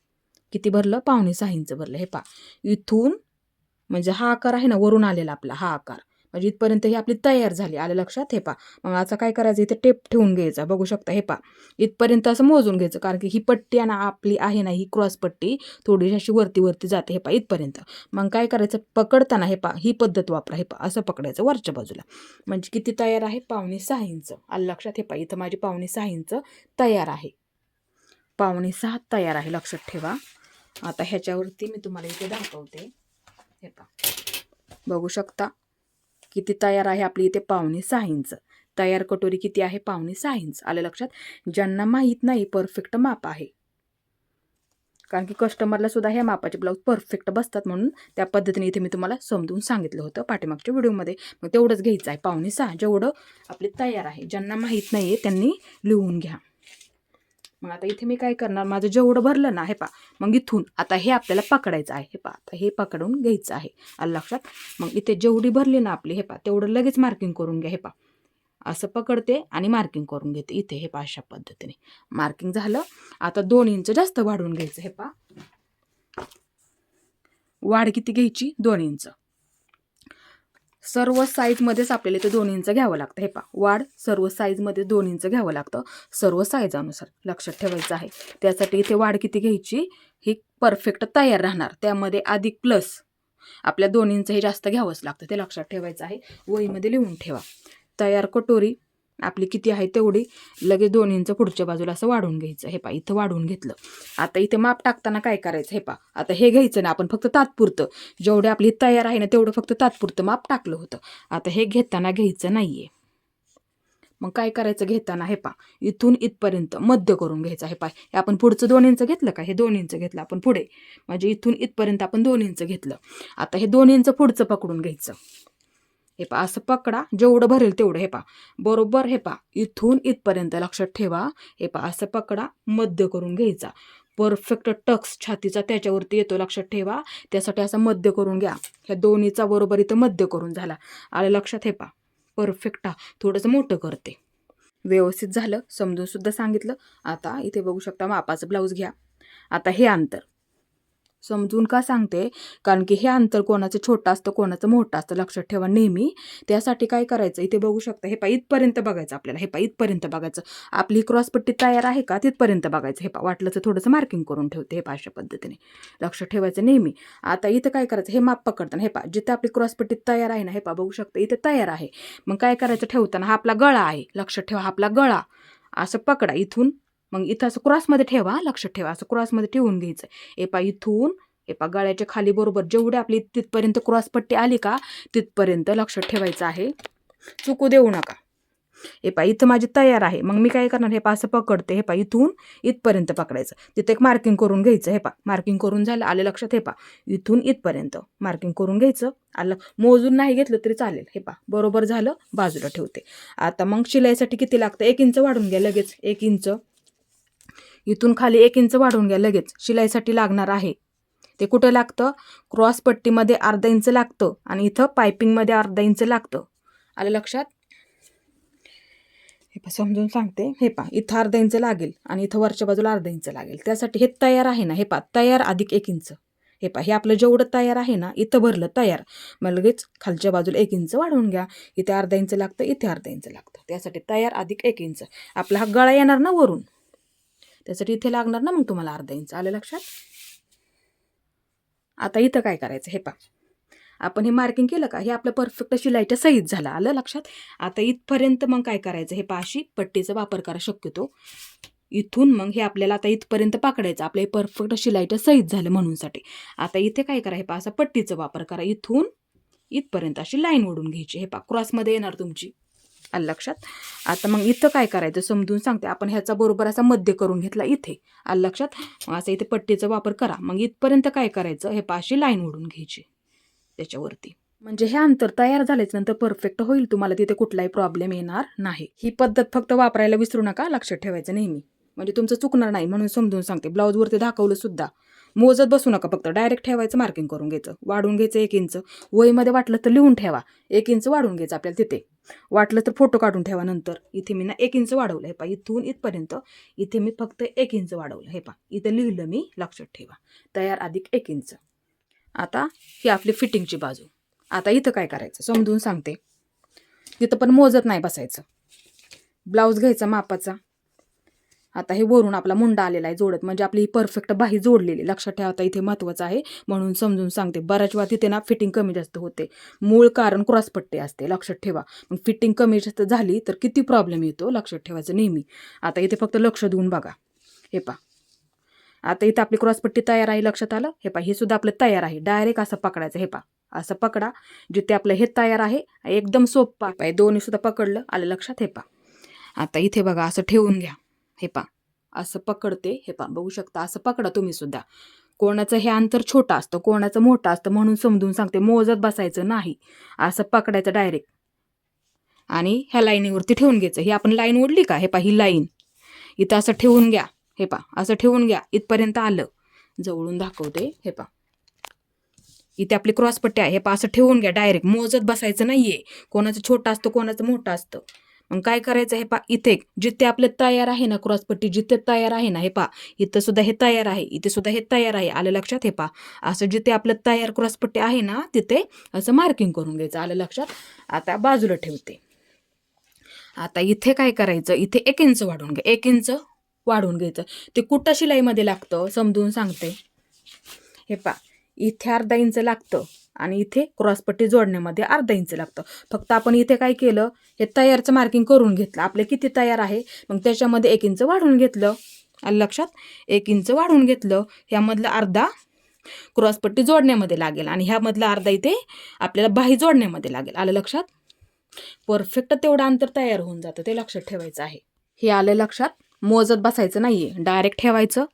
किती भरलं, 5.5 इंच भरलं. हे पहा, इथून म्हणजे हा आकार आहे ना, वरून आलेला आपला हा आकार, म्हणजे इथपर्यंत ही आपली तयार झाली. आलं लक्षात? हे पहा, मग आता काय करायचं, इथे टेप ठेवून घ्यायचा. बघू शकता. हे पहा, इथपर्यंत असं मोजून घ्यायचं, कारण की ही पट्टी आहे ना आपली आहे ना, ही क्रॉस पट्टी थोडीशी अशी वरती जाते. हे पहा, इथपर्यंत. मग काय करायचं, पकडताना हे पहा, ही पद्धत वापरा. हे पहा, असं पकडायचं वरच्या बाजूला. म्हणजे किती तयार आहे, 5.5 इंच. आलं लक्षात? हे पहा, इथं माझी 5.5 इंच तयार आहे. 5.5 तयार आहे, लक्षात ठेवा. आता ह्याच्यावरती मी तुम्हाला इथे दाखवते. हे पहा, बघू शकता किती तयार आहे आपली इथे, 5.5 इंच तयार कटोरी किती आहे, 5.5 इंच. आलं लक्षात? ज्यांना माहीत नाही परफेक्ट माप आहे, कारण की कस्टमरला सुद्धा ह्या मापाचे ब्लाऊज परफेक्ट बसतात, म्हणून त्या पद्धतीने इथे मी तुम्हाला समजून सांगितलं होतं पाठीमागच्या व्हिडिओमध्ये. मग तेवढंच घ्यायचं आहे, 5.5 जेवढं आपले तयार आहे. ज्यांना माहीत नाही आहे त्यांनी लिहून घ्या. मग आता इथे मी काय करणार, माझं जेवढं भरलं ना, हे पहा, मग इथून आता हे आपल्याला पकडायचं आहे. हे पहा, आता हे पकडून घ्यायचं आहे. आलं लक्षात? मग इथे जेवढी भरली ना आपली, हे पहा, तेवढं लगेच मार्किंग करून घ्या. हे पहा, असं पकडते आणि मार्किंग करून घेते इथे. हे पहा, अशा पद्धतीने मार्किंग झालं. आता 2 इंच जास्त वाढवून घ्यायचं. हे पहा, वाढ किती घ्यायची, 2 इंच. सर्व साईजमध्येच आपल्याला इथे 2 इंच घ्यावं लागतं. हे पहा, वाढ सर्व साईजमध्ये 2 इंच घ्यावं लागतं, सर्व साईजानुसार. लक्षात ठेवायचं आहे. त्यासाठी इथे वाढ किती घ्यायची, ही परफेक्ट तयार राहणार, त्यामध्ये अधिक प्लस आपल्या 2 इंच हे जास्त घ्यावंच लागतं, ते लक्षात ठेवायचं आहे. वहीमध्ये लिहून ठेवा. तयार कटोरी आपली किती आहे तेवढी लगेच 2 इंच पुढच्या बाजूला असं वाढवून घ्यायचं. हे पहा, इथं वाढवून घेतलं. आता इथे माप टाकताना काय करायचं, हे पहा, आता हे घ्यायचं ना आपण, फक्त तात्पुरतं जेवढे आपली तयार आहे ना तेवढं फक्त तात्पुरतं माप टाकलं होतं. आता हे घेताना घ्यायचं नाहीये. मग काय करायचं, घेताना हे पहा, इथून इथपर्यंत मध्य करून घ्यायचं. हे पहा, हे आपण पुढचं 2 इंच घेतलं का, हे 2 इंच घेतलं आपण पुढे, म्हणजे इथून इथपर्यंत आपण 2 इंच घेतलं. आता हे 2 इंच पुढचं पकडून घ्यायचं. हे पहा, असं पकडा, जेवढं भरेल तेवढं. हे पहा, बरोबर. हे पहा, इथून इथपर्यंत लक्षात ठेवा. हे पहा, असं पकडा, मध्य करून घ्यायचा. परफेक्ट टक्स छातीचा त्याच्यावरती येतो, लक्षात ठेवा. त्यासाठी असं मध्य करून घ्या. ह्या दोन्हीचा बरोबर इथं मध्य करून झाला. आलं लक्षात? हे पहा, परफेक्ट. थोडंसं मोठं करते. व्यवस्थित झालं, समजून सुद्धा सांगितलं. आता इथे बघू शकता, मापाचं ब्लाऊज घ्या. आता हे अंतर समजून का सांगते, कारण की हे अंतर कोणाचं छोटं असतं, कोणाचं मोठं असतं, लक्षात ठेवा नेहमी. त्यासाठी काय करायचं, इथे बघू शकता. हे पहा, इथपर्यंत बघायचं आपल्याला. हे पहा, इथपर्यंत बघायचं. आपली क्रॉसपट्टी तयार आहे का, तिथपर्यंत बघायचं. हे पहा, वाटलं तर थोडंसं मार्किंग करून ठेवते. हे पहा, अशा पद्धतीने लक्षात ठेवायचं नेहमी. आता इथं काय करायचं, हे माप पकडताना, हे पहा, जिथे आपली क्रॉसपट्टी तयार आहे ना, हे पहा, बघू शकता, इथे तयार आहे. मग काय करायचं, ठेवताना हा आपला गळा आहे, लक्षात ठेवा, हा आपला गळा. असं पकडा इथून, मग इथं असं क्रॉसमध्ये ठेवा, लक्षात ठेवा, असं क्रॉसमध्ये ठेवून घ्यायचं. हे पहा, इथून हे पहा, गळ्याच्या खाली बरोबर जेवढी आपली तिथपर्यंत क्रॉसपट्टी आली का, तिथपर्यंत लक्षात ठेवायचं आहे. चुकू देऊ नका. हे पहा इथं माझी तयार आहे. मग मी काय करणार, हे पहा असं पकडते, हे पहा इथून इथपर्यंत पकडायचं. तिथे एक मार्किंग करून घ्यायचं. हे पहा मार्किंग करून झालं, आलं लक्षात. हे पहा इथून इथपर्यंत मार्किंग करून घ्यायचं. आलं, मोजून नाही घेतलं तरी चालेल. हे पहा बरोबर झालं, बाजूला ठेवते. आता मग शिलाईसाठी किती लागतं, 1 इंच वाढून घ्या लगेच. 1 इंच इथून खाली 1 इंच वाढवून घ्या लगेच. शिलाईसाठी लागणार आहे ते कुठं लागतं, क्रॉस पट्टीमध्ये अर्धा इंच लागतं आणि इथं पायपिंगमध्ये अर्धा इंच लागतं. आलं लक्षात. हे पहा समजून सांगते. हे पहा इथं अर्धा इंच लागेल आणि इथं वरच्या बाजूला अर्धा इंच लागेल. त्यासाठी हे तयार आहे ना, हे पहा तयार अधिक 1 इंच. हे पहा हे आपलं जेवढं तयार आहे ना, इथं भरलं तयार, मग लगेच खालच्या बाजूला 1 इंच वाढवून घ्या. इथे अर्धा इंच लागतं, इथे अर्धा इंच लागतं. त्यासाठी तयार अधिक 1 इंच. आपला हा गळा येणार ना वरून, त्यासाठी इथे लागणार ना मग तुम्हाला अर्धा इंच. आलं लक्षात. आता इथं काय करायचं, हे पहा आपण हे मार्किंग केलं का, हे आपलं परफेक्ट शिलाईच्या सहीत झालं. आलं लक्षात. आता इथपर्यंत मग काय करायचं, हे पहा अशी पट्टीचा वापर करा शक्यतो. इथून मग हे आपल्याला आता इथपर्यंत पकडायचं. आपलं हे परफेक्ट शिलाईच्या सहीत झालं म्हणूनसाठी. आता इथे काय करा, हे पहा असा पट्टीचा वापर करा. इथून इथपर्यंत अशी लाईन ओढून घ्यायची. हे पहा क्रॉसमध्ये येणार तुमची. आलं लक्षात. आता मग इथं काय करायचं समजून सांगते. आपण ह्याचा बरोबर असा मध्य करून घेतला इथे. आलं लक्षात. मग असं इथे पट्टीचा वापर करा. मग इथपर्यंत काय करायचं, हे पहा अशी लाईन ओढून घ्यायची त्याच्यावरती. म्हणजे हे अंतर तयार झाल्याच्या नंतर परफेक्ट होईल. तुम्हाला तिथे कुठलाही प्रॉब्लेम येणार नाही. ही पद्धत फक्त वापरायला विसरू नका, लक्षात ठेवायचं नेहमी, म्हणजे तुमचं चुकणार नाही म्हणून समजून सांगते. ब्लाऊजवरती दाखवलं सुद्धा मोजत बसू नका, फक्त डायरेक्ट ठेवायचं, मार्किंग करून घ्यायचं. वाढून घ्यायचं 1 इंच. वहीमध्ये वाटलं तर लिहून ठेवा, 1 इंच वाढून घ्यायचं आपल्याला. तिथे वाटलं तर फोटो काढून ठेवा नंतर. इथे मी ना 1 इंच वाढवलं. हे पहा इथून इथपर्यंत इथे मी फक्त 1 इंच वाढवलं. हे पहा इथे लिहिलं मी, लक्षात ठेवा. तयार अधिक 1 इंच. आता ही आपली फिटिंगची बाजू. आता इथं काय करायचं समजून सांगते. तिथं पण मोजत नाही बसायचं. ब्लाऊज घ्यायचा मापाचा. आता हे वरून आपला मुंडा आलेला आहे जोडत, म्हणजे आपली परफेक्ट बाही जोडलेली. लक्षात ठेवा, आता इथे महत्त्वाचं आहे म्हणून समजून सांगते. बऱ्याच वेळा तिथे ना फिटिंग कमी जास्त होते. मूळ कारण क्रॉसपट्टी असते, लक्षात ठेवा. मग फिटिंग कमी जास्त झाली तर किती प्रॉब्लेम येतो, लक्षात ठेवायचं नेहमी. आता इथे फक्त लक्ष देऊन बघा. हे पहा आता इथं आपली क्रॉसपट्टी तयार आहे, लक्षात आलं. हे पहा हे सुद्धा आपलं तयार आहे. डायरेक्ट असं पकडायचं. हे पहा असं पकडा. जिथे आपलं हे तयार आहे एकदम सोपं आहे. दोन्ही सुद्धा पकडलं, आलं लक्षात. हे पहा आता इथे बघा असं ठेवून घ्या. हे पहा असं पकडते. हे पहा बघू शकता, असं पकडा तुम्ही सुद्धा. कोणाचं हे अंतर छोटं असतं, कोणाचं मोठं असतं, म्हणून समजून सांगते. मोजत बसायचं नाही, असं पकडायचं डायरेक्ट आणि ह्या लाईनीवरती ठेवून घ्यायचं. ही आपण लाईन ओढली का, हे पहा ही लाईन इथं असं ठेवून घ्या. हे पहा असं ठेवून घ्या. इथपर्यंत आलं, जवळून दाखवते. हे पहा इथे आपली क्रॉसपट्टी आहे. हे पहा असं ठेवून घ्या डायरेक्ट. मोजत बसायचं नाहीये. कोणाचं छोटं असतं, कोणाचं मोठं असतं. मग काय करायचं, हे पहा इथे जिथे आपलं तयार आहे ना क्रॉसपट्टी, जिथे तयार आहे ना, हे पहा इथं सुद्धा हे तयार आहे, इथे सुद्धा हे तयार आहे. आलं लक्षात. हे पहा असं जिथे आपलं तयार क्रॉसपट्टी आहे ना, तिथे असं मार्किंग करून घ्यायचं. आलं लक्षात. आता बाजूला ठेवते. आता इथे काय करायचं, इथे 1 इंच वाढवून घ्या. 1 इंच वाढवून घ्यायचं. ते कुठं शिलाईमध्ये लागतं समजून सांगते. हे पहा इथे अर्धा इंच लागतं आणि इथे क्रॉसपट्टी जोडण्यामध्ये अर्धा इंच लागतं. फक्त आपण इथे काय केलं, हे तयारचं मार्किंग करून घेतलं. आपले किती तयार आहे, मग त्याच्यामध्ये 1 इंच वाढवून घेतलं. आलं लक्षात. 1 इंच वाढवून घेतलं. ह्यामधलं अर्धा क्रॉसपट्टी जोडण्यामध्ये लागेल आणि ह्यामधला अर्धा इथे आपल्याला बाही जोडण्यामध्ये लागेल. आलं लक्षात. परफेक्ट तेवढं अंतर तयार होऊन जातं, ते लक्षात ठेवायचं आहे. हे आलं लक्षात. मोजत बसायचं नाहीये, डायरेक्ट ठेवायचं,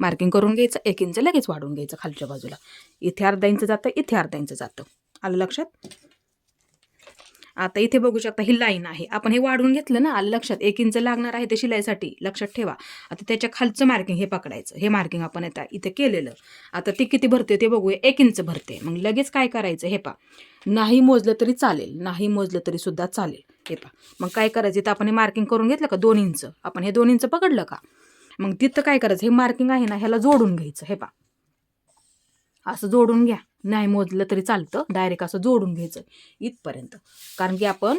मार्किंग करून घ्यायचं. 1 इंच लगेच वाढवून घ्यायचं खालच्या बाजूला. इथे अर्धा इंच जातं, इथे अर्धा इंच जातं. आलं लक्षात. आता इथे बघू शकता ही लाईन आहे. आपण हे वाढवून घेतलं ना, आलं लक्षात. 1 इंच लागणार आहे ते शिलाईसाठी, लक्षात ठेवा. आता त्याच्या खालचं मार्किंग हे पकडायचं. हे मार्किंग आपण इथे केलेलं. आता ती किती भरते ते बघूया. 1 इंच भरते. मग लगेच काय करायचं, हे पहा नाही मोजलं तरी चालेल, नाही मोजलं तरी सुद्धा चालेल. हे पहा मग काय करायचं, इथं आपण हे मार्किंग करून घेतलं का 2 इंच, आपण हे 2 इंच पकडलं का, मग तिथं काय करायचं, हे मार्किंग आहे ना ह्याला जोडून घ्यायचं. हे पहा असं जोडून घ्या. नाही मोजलं तरी चालतं, डायरेक्ट असं जोडून घ्यायचं इथपर्यंत. कारण की आपण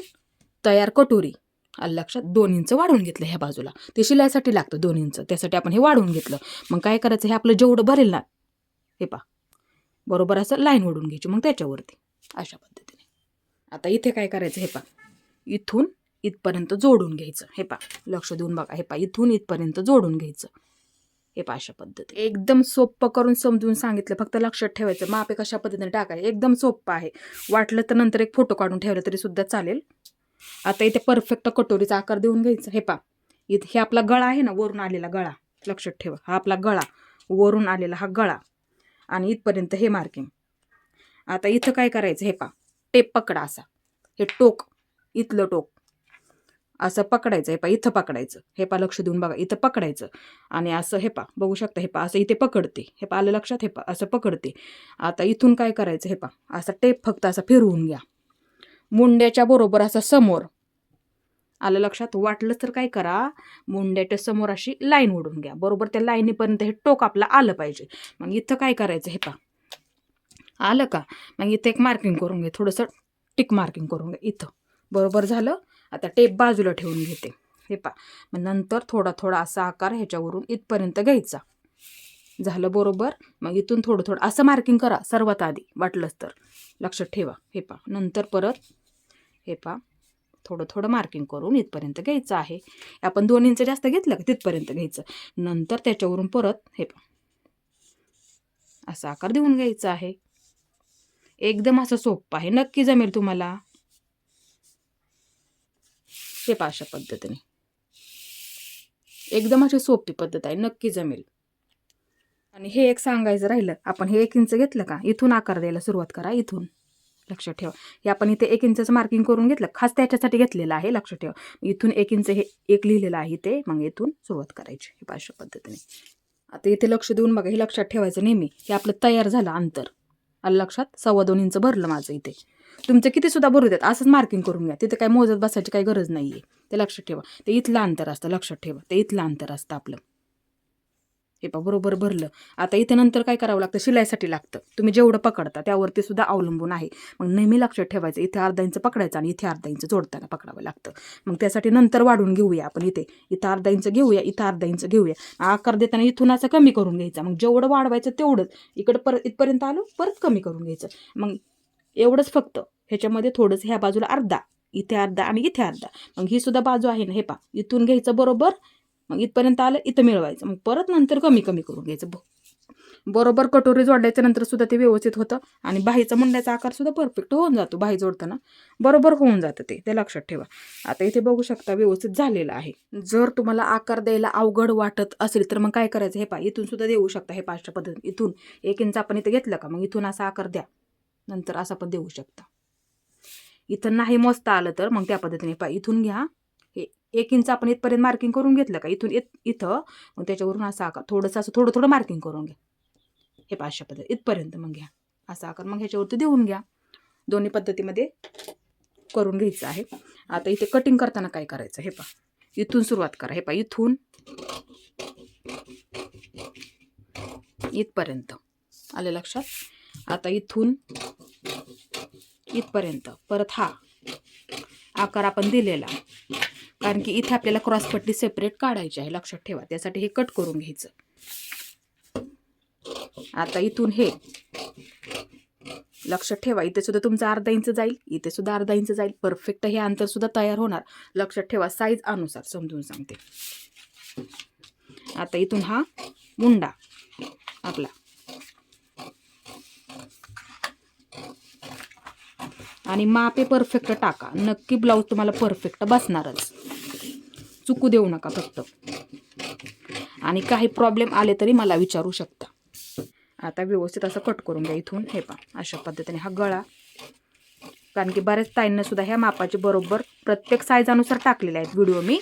तयार कटोरी, आलं लक्षात, 2 इंच वाढवून घेतलं ह्या बाजूला. ते शिलाईसाठी लागतं 2 इंच, त्यासाठी आपण हे वाढवून घेतलं. मग काय करायचं, हे आपलं जेवढं भरेल ना, हे पहा बरोबर असं लाईन ओढून घ्यायची. मग त्याच्यावरती अशा पद्धतीने. आता इथे काय करायचं, हे पहा इथून इथपर्यंत जोडून घ्यायचं. हे पहा लक्ष देऊन बघा. हे पहा इथून इथपर्यंत जोडून घ्यायचं. हे पहा अशा पद्धती. एकदम सोपं करून समजून सांगितलं, फक्त लक्षात ठेवायचं. मापे कशा पद्धतीने टाकायचं, एकदम सोपं आहे. वाटलं तर नंतर एक फोटो काढून ठेवलं तरी सुद्धा चालेल. आता इथे परफेक्ट कटोरीचा आकार देऊन घ्यायचा. हे पहा इथे हे आपला गळा आहे ना, वरून आलेला गळा, लक्षात ठेवा. हा आपला गळा, वरून आलेला हा गळा आणि इथपर्यंत हे मार्किंग. आता इथं काय करायचं, हे पहा टेप पकडा असा, हे टोक, इथलं टोक असं पकडायचं. हे पहा इथं पकडायचं. हे पहा लक्ष देऊन बघा, इथं पकडायचं आणि असं हे पहा बघू शकता. हे पहा असं इथे पकडते. हे पहा आलं लक्षात. हे पहा असं पकडते. आता इथून काय करायचं, हे पहा असा टेप फक्त असा फिरवून घ्या, मुंड्याच्या बरोबर असा समोर. आलं लक्षात. वाटलं तर काय करा, मुंड्याच्या समोर अशी लाईन ओढून घ्या, बरोबर त्या लाईनीपर्यंत हे टोक आपलं आलं पाहिजे. मग इथं काय करायचं, हे पहा आलं का. मग इथं एक मार्किंग करून घे, थोडंसं टिक मार्किंग करून घे इथं. बरोबर झालं. आता टेप बाजूला ठेवून घेते. हे पहा मग नंतर थोडा थोडा असा आकार ह्याच्यावरून इथपर्यंत घ्यायचा. झालं बरोबर. मग इथून थोडं थोडं असं मार्किंग करा सर्वात आधी, वाटलंच तर लक्षात ठेवा. हे पहा नंतर परत हे पहा थोडं थोडं मार्किंग करून इथपर्यंत घ्यायचं आहे. आपण 2 इंच जास्त घेतलं का तिथपर्यंत घ्यायचं. नंतर त्याच्यावरून परत हे पहा असा आकार देऊन घ्यायचा आहे. एकदम असं सोपं आहे, नक्की जमेल तुम्हाला. हे पहा अशा पद्धतीने एकदम अशी सोपी पद्धत आहे, नक्की जमेल. आणि हे एक सांगायचं राहिलं, आपण हे 1 इंच घेतलं का इथून आकार द्यायला सुरुवात करा. इथून लक्षात ठेवा, हे आपण इथे 1 इंचचं मार्किंग करून घेतलं, खास त्याच्यासाठी घेतलेलं आहे. लक्षात ठेवा इथून 1 इंच हे 1 लिहिलेलं आहे ते, मग इथून सुरुवात करायची. हे अशा पद्धतीने. आता इथे लक्ष देऊन बघा, हे लक्षात ठेवायचं नेहमी. हे आपलं तयार झालं अंतर, आलं लक्षात. 2.25 इंच भरलं माझं इथे. तुमचं किती सुद्धा भरू देत, असंच मार्किंग करून घ्या. तिथे काय मोजत बसायची काही गरज नाही आहे. ते लक्षात ठेवा, ते इथलं अंतर असतं. लक्षात ठेवा ते इथलं अंतर असतं आपलं. हे पहा बरोबर भरलं. आता इथे नंतर काय करावं लागतं, शिलाईसाठी लागतं. तुम्ही जेवढं पकडता त्यावरती सुद्धा अवलंबून आहे. मग नेहमी लक्षात ठेवायचं, इथे अर्धा इंच पकडायचं आणि इथे अर्धा इंच जोडताना पकडावं लागतं. मग त्यासाठी नंतर वाढून घेऊया आपण. इथं अर्धा इंच घेऊया, इथं अर्धा इंच घेऊया. आकार देताना इथून असं कमी करून घ्यायचा. मग जेवढं वाढवायचं तेवढंच इकडं परत इथपर्यंत आलो, परत कमी करून घ्यायचं. मग एवढंच फक्त. ह्याच्यामध्ये थोडंसं ह्या बाजूला अर्धा, इथे अर्धा आणि इथे अर्धा. मग ही सुद्धा बाजू आहे ना, हे पहा इथून घ्यायचं बरोबर. मग इथपर्यंत आलं, इथं मिळवायचं. मग परत नंतर कमी कमी करून घ्यायचं. बरोबर कटोरी जोडल्याच्या नंतर सुद्धा ते व्यवस्थित होतं आणि बाहीचा मुंड्याचा आकार सुद्धा परफेक्ट होऊन जातो. बाही जोडताना बरोबर होऊन जातं ते लक्षात ठेवा. आता इथे बघू शकता व्यवस्थित झालेलं आहे. जर तुम्हाला आकार द्यायला अवघड वाटत असेल तर मग काय करायचं, हे पहा इथून सुद्धा देऊ शकता. हे 5च्या पद्धतीने इथून 1 इंच आपण इथे घेतलं का, मग इथून असा आकार द्या. नंतर असा पण देऊ शकता. इथं नाही मोजता आलं तर मग त्या पद्धतीने पहा इथून घ्या. हे 1 इंच आपण इथपर्यंत मार्किंग करून घेतलं का, इथून इथं मग त्याच्यावरून असा आकार थोडंसं असं थोडं थोडं मार्किंग करून घ्या. हे 500 पद्धत इथपर्यंत मग घ्या असा आकार. मग ह्याच्यावरती देऊन घ्या. दोन्ही पद्धतीमध्ये करून घ्यायचं आहे. आता इथे कटिंग करताना काय करायचं, हे पहा इथून सुरुवात करा. हे पहा इथून इथपर्यंत आले लक्षात. आता इथून इथपर्यंत परत हा आकार आपण दिलेला, कारण की इथे आपल्याला क्रॉसपट्टी सेपरेट काढायची आहे. लक्षात ठेवा त्यासाठी हे कट करून घ्यायचं. आता इथून हे लक्षात ठेवा, इथे सुद्धा तुमचा अर्धा इंच जाईल, इथे सुद्धा अर्धा इंच जाईल. परफेक्ट हे अंतर सुद्धा तयार होणार. लक्षात ठेवा साईज अनुसार समजून सांगते. आता इथून हा मुंडा आपला आणि मापे परफेक्ट टाका. नक्की ब्लाऊज तुम्हाला परफेक्ट बसणारच, चुकू देऊ नका फक्त. आणि काही प्रॉब्लेम आले तरी मला विचारू शकता. आता व्यवस्थित असं कट करून घ्या इथून. हे पहा अशा पद्धतीने हा गळा, कारण की बऱ्याच ताईंना सुद्धा ह्या मापाचे बरोबर प्रत्येक साईज अनुसार टाकलेले आहेत व्हिडिओ मी.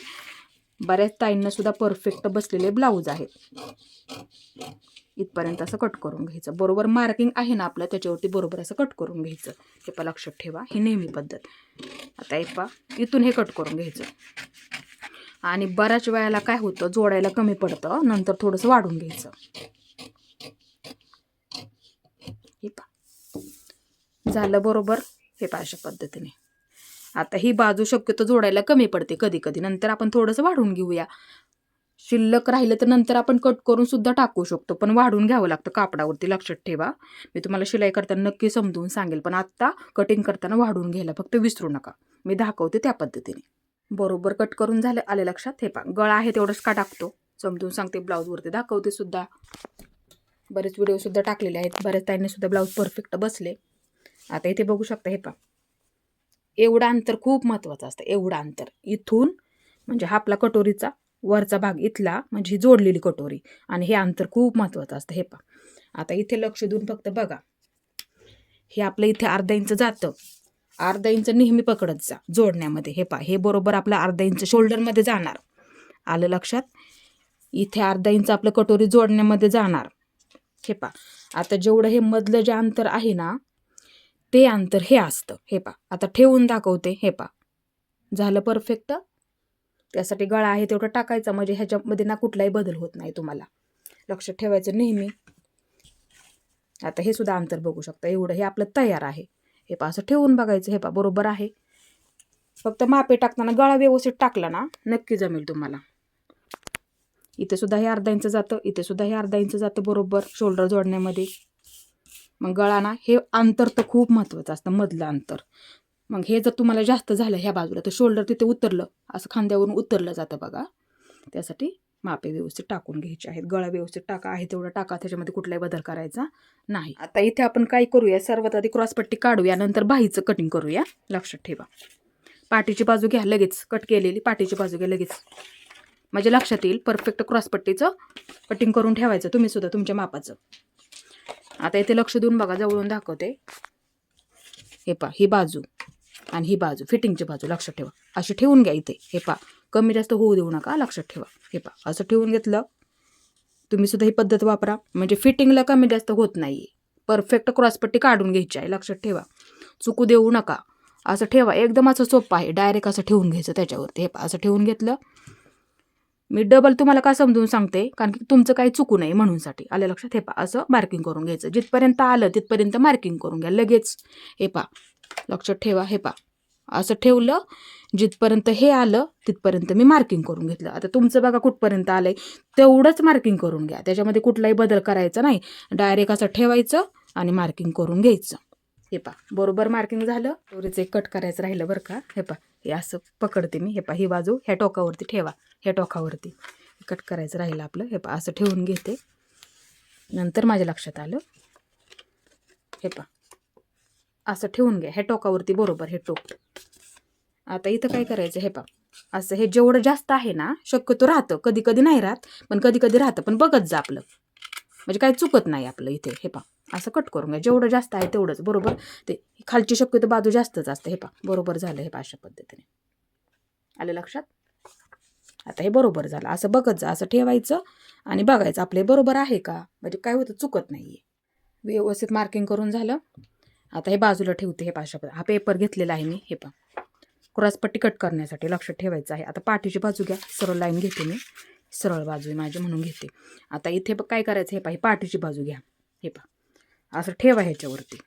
बऱ्याच ताईंना सुद्धा परफेक्ट बसलेले ब्लाऊज आहेत. इथपर्यंत असं कट करून घ्यायचं. बरोबर मार्किंग आहे ना आपलं त्याच्यावरती बरोबर असं कट करून घ्यायचं. हे पहा लक्षात ठेवा, ही नेहमी पद्धत. आता हे पहा इथून हे कट करून घ्यायचं. आणि बऱ्याच वेळेला काय होतं, जोडायला कमी पडतं, नंतर थोडंसं वाढून घ्यायचं. हे पहा झालं बरोबर. हे पहा अशा पद्धतीने. आता ही बाजू शक्यतो जोडायला कमी पडते कधी कधी, नंतर आपण थोडंसं वाढून घेऊया. शिल्लक राहिलं तर नंतर आपण कट करून सुद्धा टाकू शकतो, पण वाढून घ्यावं लागतं कापडावरती. लक्षात ठेवा, मी तुम्हाला शिलाई करताना नक्की समजून सांगेल, पण आत्ता कटिंग करताना वाढून घ्यायला फक्त विसरू नका. मी दाखवते त्या पद्धतीने. बरोबर कट करून झालं, आले लक्षात. हे पहा गळा आहे तेवढंच का टाकतो समजून सांगते, ब्लाऊजवरती दाखवते सुद्धा. बरेच व्हिडिओ सुद्धा टाकलेले आहेत, बऱ्याच ताईंनी सुद्धा ब्लाऊज परफेक्ट बसले. आता इथे बघू शकता. हे पहा एवढं अंतर खूप महत्त्वाचं असतं. एवढं अंतर इथून म्हणजे हा आपला कटोरीचा वरचा भाग इथला म्हणजे ही जोडलेली कटोरी आणि हे अंतर खूप महत्त्वाचं असतं. हे पहा आता इथे लक्ष देऊन फक्त बघा. हे आपलं इथे अर्धा इंच जातं. अर्धा इंच नेहमी पकडत जा जोडण्यामध्ये. हे पहा हे बरोबर आपलं अर्धा इंच शोल्डरमध्ये जाणार. आलं लक्षात? इथे अर्धा इंच आपलं कटोरी जोडण्यामध्ये जाणार. हे पहा आता जेवढं हे मधलं जे अंतर आहे ना ते अंतर हे असतं. हे पहा आता ठेवून दाखवते. हे पहा झालं परफेक्ट. त्यासाठी गळा आहे तेवढं टाकायचा म्हणजे ह्याच्यामध्ये ना कुठलाही बदल होत नाही. तुम्हाला लक्ष ठेवायचं नेहमी. आता हे सुद्धा अंतर बघू शकता. एवढं हे आपलं तयार आहे. हे पहा असं ठेवून बघायचं. हे पहा बरोबर आहे. फक्त मापे टाकताना गळा व्यवस्थित टाकला ना नक्की जमेल तुम्हाला. इथे सुद्धा हे अर्धा इंच जातं. इथे सुद्धा हे अर्धा इंच जातं बरोबर शोल्डर जोडण्यामध्ये. मग गळा ना हे अंतर तर खूप महत्त्वाचं असतं मधलं अंतर. मग हे जर तुम्हाला जास्त झालं ह्या बाजूला तर शोल्डर तिथे उतरलं असं खांद्यावरून उतरलं जातं बघा. त्यासाठी मापे व्यवस्थित टाकून घ्यायचे आहेत. गळा व्यवस्थित टाका आहे तेवढं टाका. त्याच्यामध्ये कुठलाही बदल करायचा नाही. आता इथे आपण काय करूया सर्वात आधी क्रॉसपट्टी काढूया नंतर बाहीचं कटिंग करूया. लक्षात ठेवा. पाठीची बाजू घ्या लगेच. कट केलेली पाठीची बाजू घ्या लगेच म्हणजे लक्षात येईल. परफेक्ट क्रॉसपट्टीचं कटिंग करून ठेवायचं तुम्ही सुद्धा तुमच्या मापाचं. आता इथे लक्ष देऊन बघा. जवळून दाखवते. हे पहा ही बाजू आणि ही बाजू फिटिंगची बाजू लक्षात ठेवा. अशी ठेवून घ्या इथे. हे पहा कमी जास्त होऊ देऊ नका. लक्षात ठेवा. हे पहा असं ठेवून घेतलं. तुम्ही सुद्धा ही पद्धत वापरा म्हणजे फिटिंगला कमी जास्त होत नाही. परफेक्ट क्रॉसपट्टी काढून घ्यायची आहे. लक्षात ठेवा. चुकू देऊ नका. असं ठेवा. एकदम असं सोपं आहे. डायरेक्ट असं ठेवून घ्यायचं त्याच्यावरती. हे पहा असं ठेवून घेतलं. मी डबल तुम्हाला का समजून सांगते कारण की तुमचं काही चुकू नये म्हणूनसाठी. आलं लक्षात? हे पहा असं मार्किंग करून घ्यायचं. जिथपर्यंत आलं तिथपर्यंत मार्किंग करून घ्या लगेच. हे पहा लक्षात ठेवा. हे पहा असं ठेवलं. जिथपर्यंत हे आलं तिथपर्यंत मी मार्किंग करून घेतलं. आता तुमचं बघा कुठपर्यंत आलंय तेवढंच मार्किंग करून घ्या. त्याच्यामध्ये कुठलाही बदल करायचा नाही. डायरेक्ट असं ठेवायचं आणि मार्किंग करून घ्यायचं. हे पहा बरोबर मार्किंग झालं. थोडंच एक कट करायचं राहिलं बरं का. हे पहा हे असं पकडते मी. हे पहा ही बाजू ह्या टोकावरती ठेवा. ह्या टोकावरती कट करायचं राहिलं आपलं. हे पहा असं ठेवून घेते. नंतर माझ्या लक्षात आलं. हे पहा असं ठेवून घ्या. ह्या टोकावरती बरोबर हे टोक. आता इथं काय करायचं. हे पहा असं हे जेवढं जास्त आहे ना शक्यतो राहतं. कधी कधी नाही राहत पण कधी कधी राहतं. पण बघत जा आपलं म्हणजे काही चुकत नाही आपलं इथे. हे पहा असं कट करून घ्या. जेवढं जास्त आहे तेवढंच बरोबर. ते खालची शक्यतो बाजू जास्तच असते. हे पहा बरोबर झालं. हे अशा पद्धतीने आलं लक्षात. आता हे बरोबर झालं. असं बघत जा. असं ठेवायचं आणि बघायचं आपले बरोबर आहे का म्हणजे काय होतं चुकत नाही. व्यवस्थित मार्किंग करून झालं. आता हे बाजूला ठेवते. हे अशा पद्धतीने हा पेपर घेतलेला आहे मी. हे पहा क्रॉसपट्टी कट करण्यासाठी लक्षात ठेवायचं आहे. आता पाठीची बाजू घ्या. सरळ लाईन घेते मी. सरळ बाजू आहे माझी म्हणून घेते. आता इथे काय करायचं. हे पहा पाठीची बाजू घ्या. हे पहा असं ठेवा ह्याच्यावरती.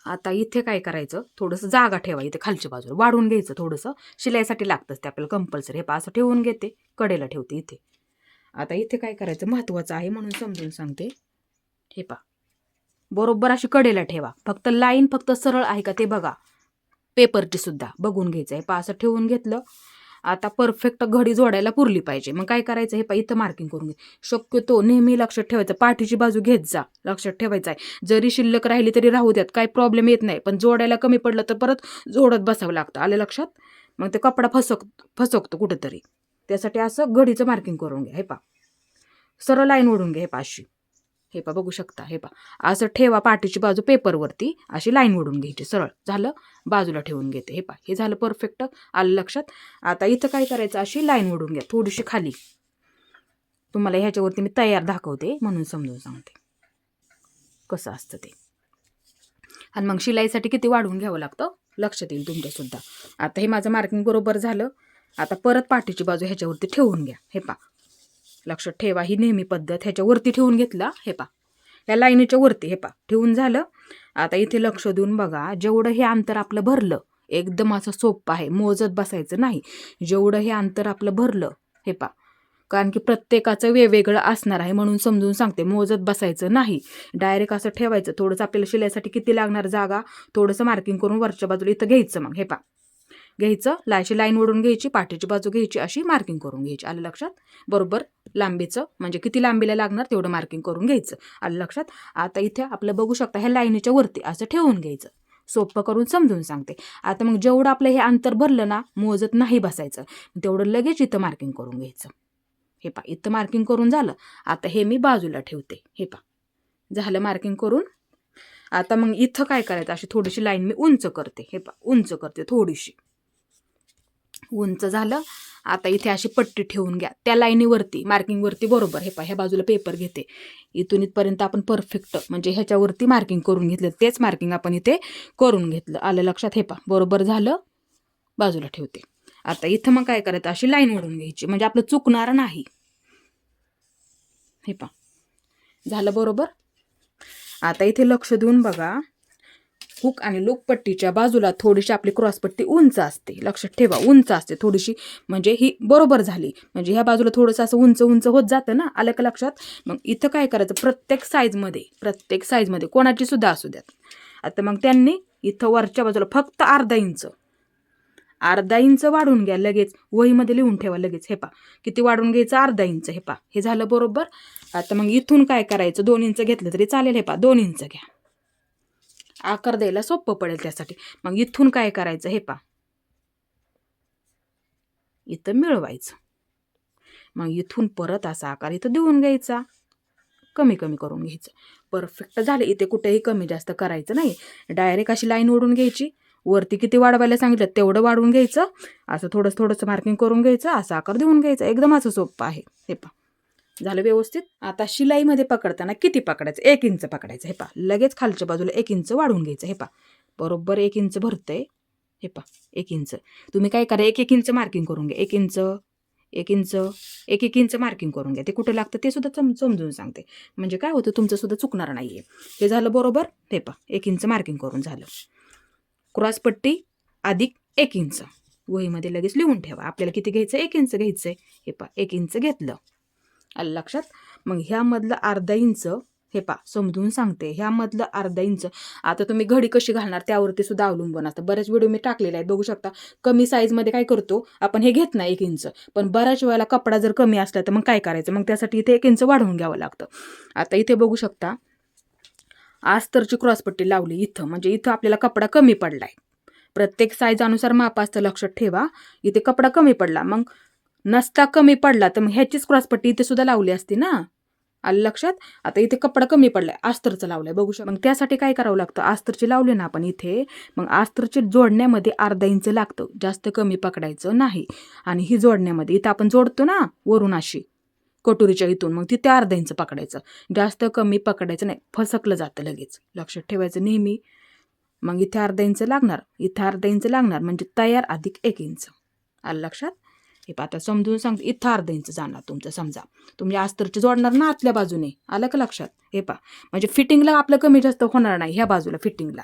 आता इथे काय करायचं थोडंसं जागा ठेवा. इथे खालच्या बाजूला वाढवून घ्यायचं. थोडंसं शिलाईसाठी लागतंच ते आपल्याला कंपल्सरी. हे पहा असं ठेवून घेते. कडेला ठेवते इथे. आता इथे काय करायचं महत्त्वाचं आहे म्हणून समजून सांगते. हे पहा बरोबर अशी कडेला ठेवा. फक्त लाईन फक्त सरळ आहे का ते बघा. पेपरची सुद्धा बघून घ्यायचं आहे. पहा असं ठेवून घेतलं. आता परफेक्ट घडी जोडायला पुरली पाहिजे. मग काय करायचं. हे पहा इथं मार्किंग करून घे. शक्यतो नेहमी लक्षात ठेवायचं पाठीची बाजू घेत जा. लक्षात ठेवायचं आहे. जरी शिल्लक राहिली तरी राहू द्यात काही प्रॉब्लेम येत नाही. पण जोडायला कमी पडलं तर परत जोडत बसावं लागतं. आलं लक्षात. मग ते कपडा फसकतो कुठंतरी. त्यासाठी असं घडीचं मार्किंग करून घ्या. हे पहा सरळ लाईन ओढून घ्या. हे पहा अशी. हे पहा बघू शकता. हे पहा असं ठेवा. पाठीची बाजू पेपरवरती अशी लाईन ओढून घ्यायची. सरळ झालं. बाजूला ठेवून घेते. हे पहा हे झालं परफेक्ट. आलं लक्षात. आता इथं काय करायचं अशी लाईन ओढून घ्या थोडीशी खाली. तुम्हाला ह्याच्यावरती मी तयार दाखवते म्हणून समजून सांगते कसं असतं ते. आणि मग शिलाईसाठी किती वाढवून घ्यावं लागतं लक्षात येईल तुमच्यासुद्धा. आता हे माझं मार्किंग बरोबर झालं. आता परत पाठीची बाजू ह्याच्यावरती ठेवून घ्या. हे पहा लक्षात ठेवा. ही नेहमी पद्धत ह्याच्यावरती ठेवून घेतला. हे पहा या लाईनीच्या वरती. हे पहा ठेवून झालं. आता इथे लक्ष देऊन बघा. जेवढं हे अंतर आपलं भरलं एकदम असं सोपं आहे. मोजत बसायचं नाही. जेवढं हे अंतर आपलं भरलं. हे पहा कारण की प्रत्येकाचं वेगवेगळं असणार आहे म्हणून समजून सांगते. मोजत बसायचं नाही. डायरेक्ट असं ठेवायचं. थोडंसं आपल्याला शिलाईसाठी किती लागणार जागा थोडंसं मार्किंग करून वरच्या बाजूला इथं घ्यायचं. मग हे पहा घ्यायचं. अशी लाईन ओढून घ्यायची. पाठीची बाजू घ्यायची अशी मार्किंग करून घ्यायची. आलं लक्षात. बरोबर लांबीचं म्हणजे किती लांबीला लागणार तेवढं मार्किंग करून घ्यायचं. आलं लक्षात. आता इथे आपलं बघू शकता ह्या लाईनीच्या वरती असं ठेवून घ्यायचं. सोपं करून समजून सांगते. आता मग जेवढं आपलं हे अंतर भरलं ना, मोजत नाही बसायचं, तेवढं लगेच इथं मार्किंग करून घ्यायचं. हे पहा, इथं मार्किंग करून झालं. आता हे मी बाजूला ठेवते. हे पहा, झालं मार्किंग करून. आता मग इथं काय करायचं, अशी थोडीशी लाईन मी उंच करते. हे पहा, उंच करते थोडीशी. उंच झालं. आता इथे अशी पट्टी ठेवून घ्या त्या लाईनीवरती, मार्किंगवरती बरोबर. हे पहा, ह्या बाजूला पेपर घेते. इथून इथपर्यंत आपण परफेक्ट म्हणजे ह्याच्यावरती मार्किंग करून घेतलं, तेच मार्किंग आपण इथे करून घेतलं. आलं लक्षात? हे पहा, बरोबर झालं. बाजूला ठेवते. आता इथं मग काय करायचं, अशी लाईन ओढून घ्यायची म्हणजे आपलं चुकणार नाही. हे पहा, झालं बरोबर. आता इथे लक्ष देऊन बघा, हुक आणि लूप पट्टीच्या बाजूला थोडीशी आपली क्रॉसपट्टी उंच असते. लक्षात ठेवा, उंच असते थोडीशी, म्हणजे ही बरोबर झाली. म्हणजे ह्या बाजूला थोडंसं असं उंच उंच होत जातं ना. आलं का लक्षात? मग इथं काय करायचं, प्रत्येक साईजमध्ये कोणाची सुद्धा असू द्यात. आता मग त्यांनी इथं वरच्या बाजूला फक्त अर्धा इंच वाढून घ्या लगेच. वहीमध्ये लिहून ठेवा लगेच. हे पहा, किती वाढून घ्यायचं, अर्धा इंच. हे पहा, हे झालं बरोबर. आता मग इथून काय करायचं, 2 इंच घेतलं तरी चालेल. हे पहा, 2 इंच घ्या, आकार द्यायला सोपं पडेल त्यासाठी. मग इथून काय करायचं, हे पहा, इथं मिळवायचं. मग इथून परत असा आकार इथं देऊन घ्यायचा, कमी कमी करून घ्यायचं. परफेक्ट झालं. इथे कुठेही कमी जास्त करायचं नाही, डायरेक्ट अशी लाईन ओढून घ्यायची. वरती किती वाढवायला सांगितलं तेवढं वाढवून घ्यायचं. असं थोडंसं मार्किंग करून घ्यायचं, असा आकार देऊन घ्यायचा. एकदम असं सोपं आहे. हे पहा, झालं व्यवस्थित. आता शिलाईमध्ये पकडताना किती पकडायचं, 1 इंच पकडायचं. हे पहा, लगेच खालच्या बाजूला 1 इंच वाढवून घ्यायचं. हे पहा, बरोबर 1 इंच भरतंय. हे पहा, 1 इंच. तुम्ही काय करा, 1 इंच मार्किंग करून घ्या. 1 इंच, 1 इंच, 1 इंच मार्किंग करून घ्या. ते कुठं लागतं ते सुद्धा समजून सांगते, म्हणजे काय होतं, तुमचं सुद्धा चुकणार नाहीये. हे झालं बरोबर. हे पहा, 1 इंच मार्किंग करून झालं. क्रॉसपट्टी अधिक 1 इंच वहीमध्ये लगेच लिहून ठेवा. आपल्याला किती घ्यायचं, 1 इंच घ्यायचंय. हे पहा, 1 इंच घेतलं. आलं लक्षात? मग ह्यामधलं अर्धा इंच, हे पहा समजून सांगते, ह्यामधलं अर्धा इंच. आता तुम्ही घडी कशी घालणार त्यावरती सुद्धा अवलंबून असतं. बऱ्याच व्हिडिओ मी टाकलेले आहेत, बघू शकता. कमी साईजमध्ये काय करतो आपण, हे घेत नाही 1 इंच, पण बऱ्याच वेळेला कपडा जर कमी असला तर मग काय करायचं, मग त्यासाठी इथे 1 इंच वाढवून घ्यावं लागतं. आता इथे बघू शकता, आस्तरची क्रॉसपट्टी लावली इथं, म्हणजे इथं आपल्याला कपडा कमी पडलाय. प्रत्येक साईज अनुसार माप असतं, लक्षात ठेवा. इथे कपडा कमी पडला, मग नसता कमी पडला तर मग ह्याचीच क्रॉसपट्टी इथे सुद्धा लावली असती ना. आलं लक्षात? आता इथे कपडा कमी पडलाय, अस्तरचं लावलंय, बघू शकता. मग त्यासाठी काय करावं लागतं, अस्तरची लावली ना आपण इथे, मग अस्तरची जोडण्यामध्ये अर्धा इंच लागतं, जास्त कमी पकडायचं नाही. आणि ही जोडण्यामध्ये इथं आपण जोडतो ना वरून अशी कटोरीच्या इथून, मग तिथे अर्धा इंच पकडायचं, जास्त कमी पकडायचं नाही, फसकलं जातं लगेच. लक्षात ठेवायचं नेहमी. मग इथे अर्धा इंच लागणार, इथे अर्धा इंच लागणार, म्हणजे तयार अधिक 1 इंच. आलं लक्षात? हे आता समजून सांगते, इथं अर्धा इंच जाणार तुमचं. समजा तुम्ही अस्तरची जोडणार ना आतल्या बाजूने, आलं का लक्षात? हे पहा, म्हणजे फिटिंगला आपलं कमी जास्त होणार नाही ह्या बाजूला फिटिंगला.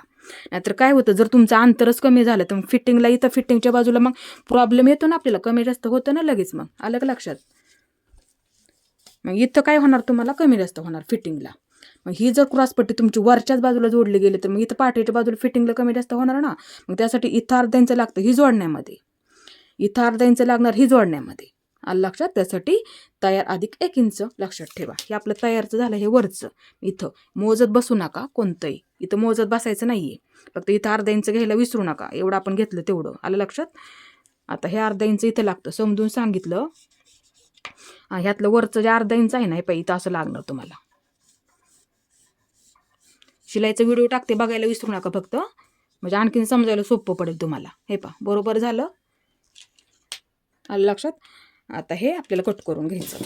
नाहीतर काय होतं, जर तुमचं अंतरच कमी झालं तर मग फिटिंगला, इथं फिटिंगच्या बाजूला मग प्रॉब्लेम येतो ना आपल्याला, कमी जास्त होतं ना लगेच. मग आलं का लक्षात? मग इथं काय होणार, तुम्हाला कमी जास्त होणार फिटिंगला. मग ही जर क्रॉसपट्टी तुमची वरच्याच बाजूला जोडली गेली तर मग इथं पाठीच्या बाजूला फिटिंगला कमी जास्त होणार ना. मग त्यासाठी इथं अर्धा इंच लागतं ही जोडण्यामध्ये, इथं अर्धा इंच लागणार ही जोडण्यामध्ये. आलं लक्षात? त्यासाठी तयार अधिक 1 इंच. लक्षात ठेवा, हे आपलं तयारचं झालं. हे वरचं इथं मोजत बसू नका कोणतंही, इथं मोजत बसायचं नाहीये. फक्त इथं अर्धा इंच घ्यायला विसरू नका, एवढं आपण घेतलं तेवढं. आलं लक्षात? आता हे अर्धा इंच इथं लागतं, समजून सांगितलं. ह्यातलं वरचं जे अर्धा इंच आहे ना, हे पाहिजे इथं असं लागणार तुम्हाला. शिलाईचा व्हिडिओ टाकते, बघायला विसरू नका फक्त, म्हणजे आणखीन समजायला सोपं पडेल तुम्हाला. हे पहा, बरोबर झालं. आलं लक्षात? आता हे आपल्याला कट करून घ्यायचं.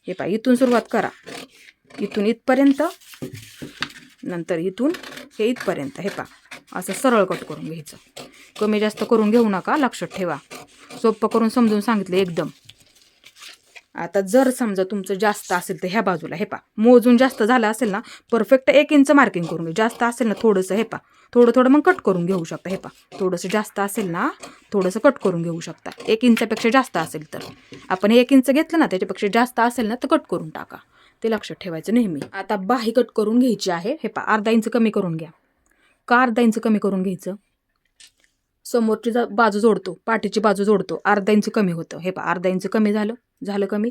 हे पहा, इथून सुरुवात करा, इथून इथपर्यंत, नंतर इथून हे इथपर्यंत. हे पहा, असं सरळ कट करून घ्यायचं, कमी जास्त करून घेऊ नका. लक्षात ठेवा, सोपं करून समजून सांगितलं एकदम. आता जर समजा तुमचं जास्त असेल तर ह्या बाजूला, हे पहा, मोजून जास्त झालं असेल ना, परफेक्ट 1 इंच मार्किंग करून घ्या. जास्त असेल ना थोडंसं, हे पहा, थोडं मग कट करून घेऊ शकता. हे पहा, थोडंसं जास्त असेल ना, थोडंसं कट करून घेऊ शकता. 1 इंचापेक्षा जास्त असेल तर, आपण 1 इंच घेतलं ना, त्याच्यापेक्षा जास्त असेल ना तर कट करून टाका. ते लक्षात ठेवायचं नेहमी. आता बाही कट करून घ्यायची आहे. हे पहा, अर्धा इंच कमी करून घ्या. का अर्धा इंच कमी करून घ्यायचं, समोरची बाजू जोडतो, पाठीची बाजू जोडतो, अर्धा इंच कमी होतं. हे पहा, अर्धा इंच कमी झालं कमी.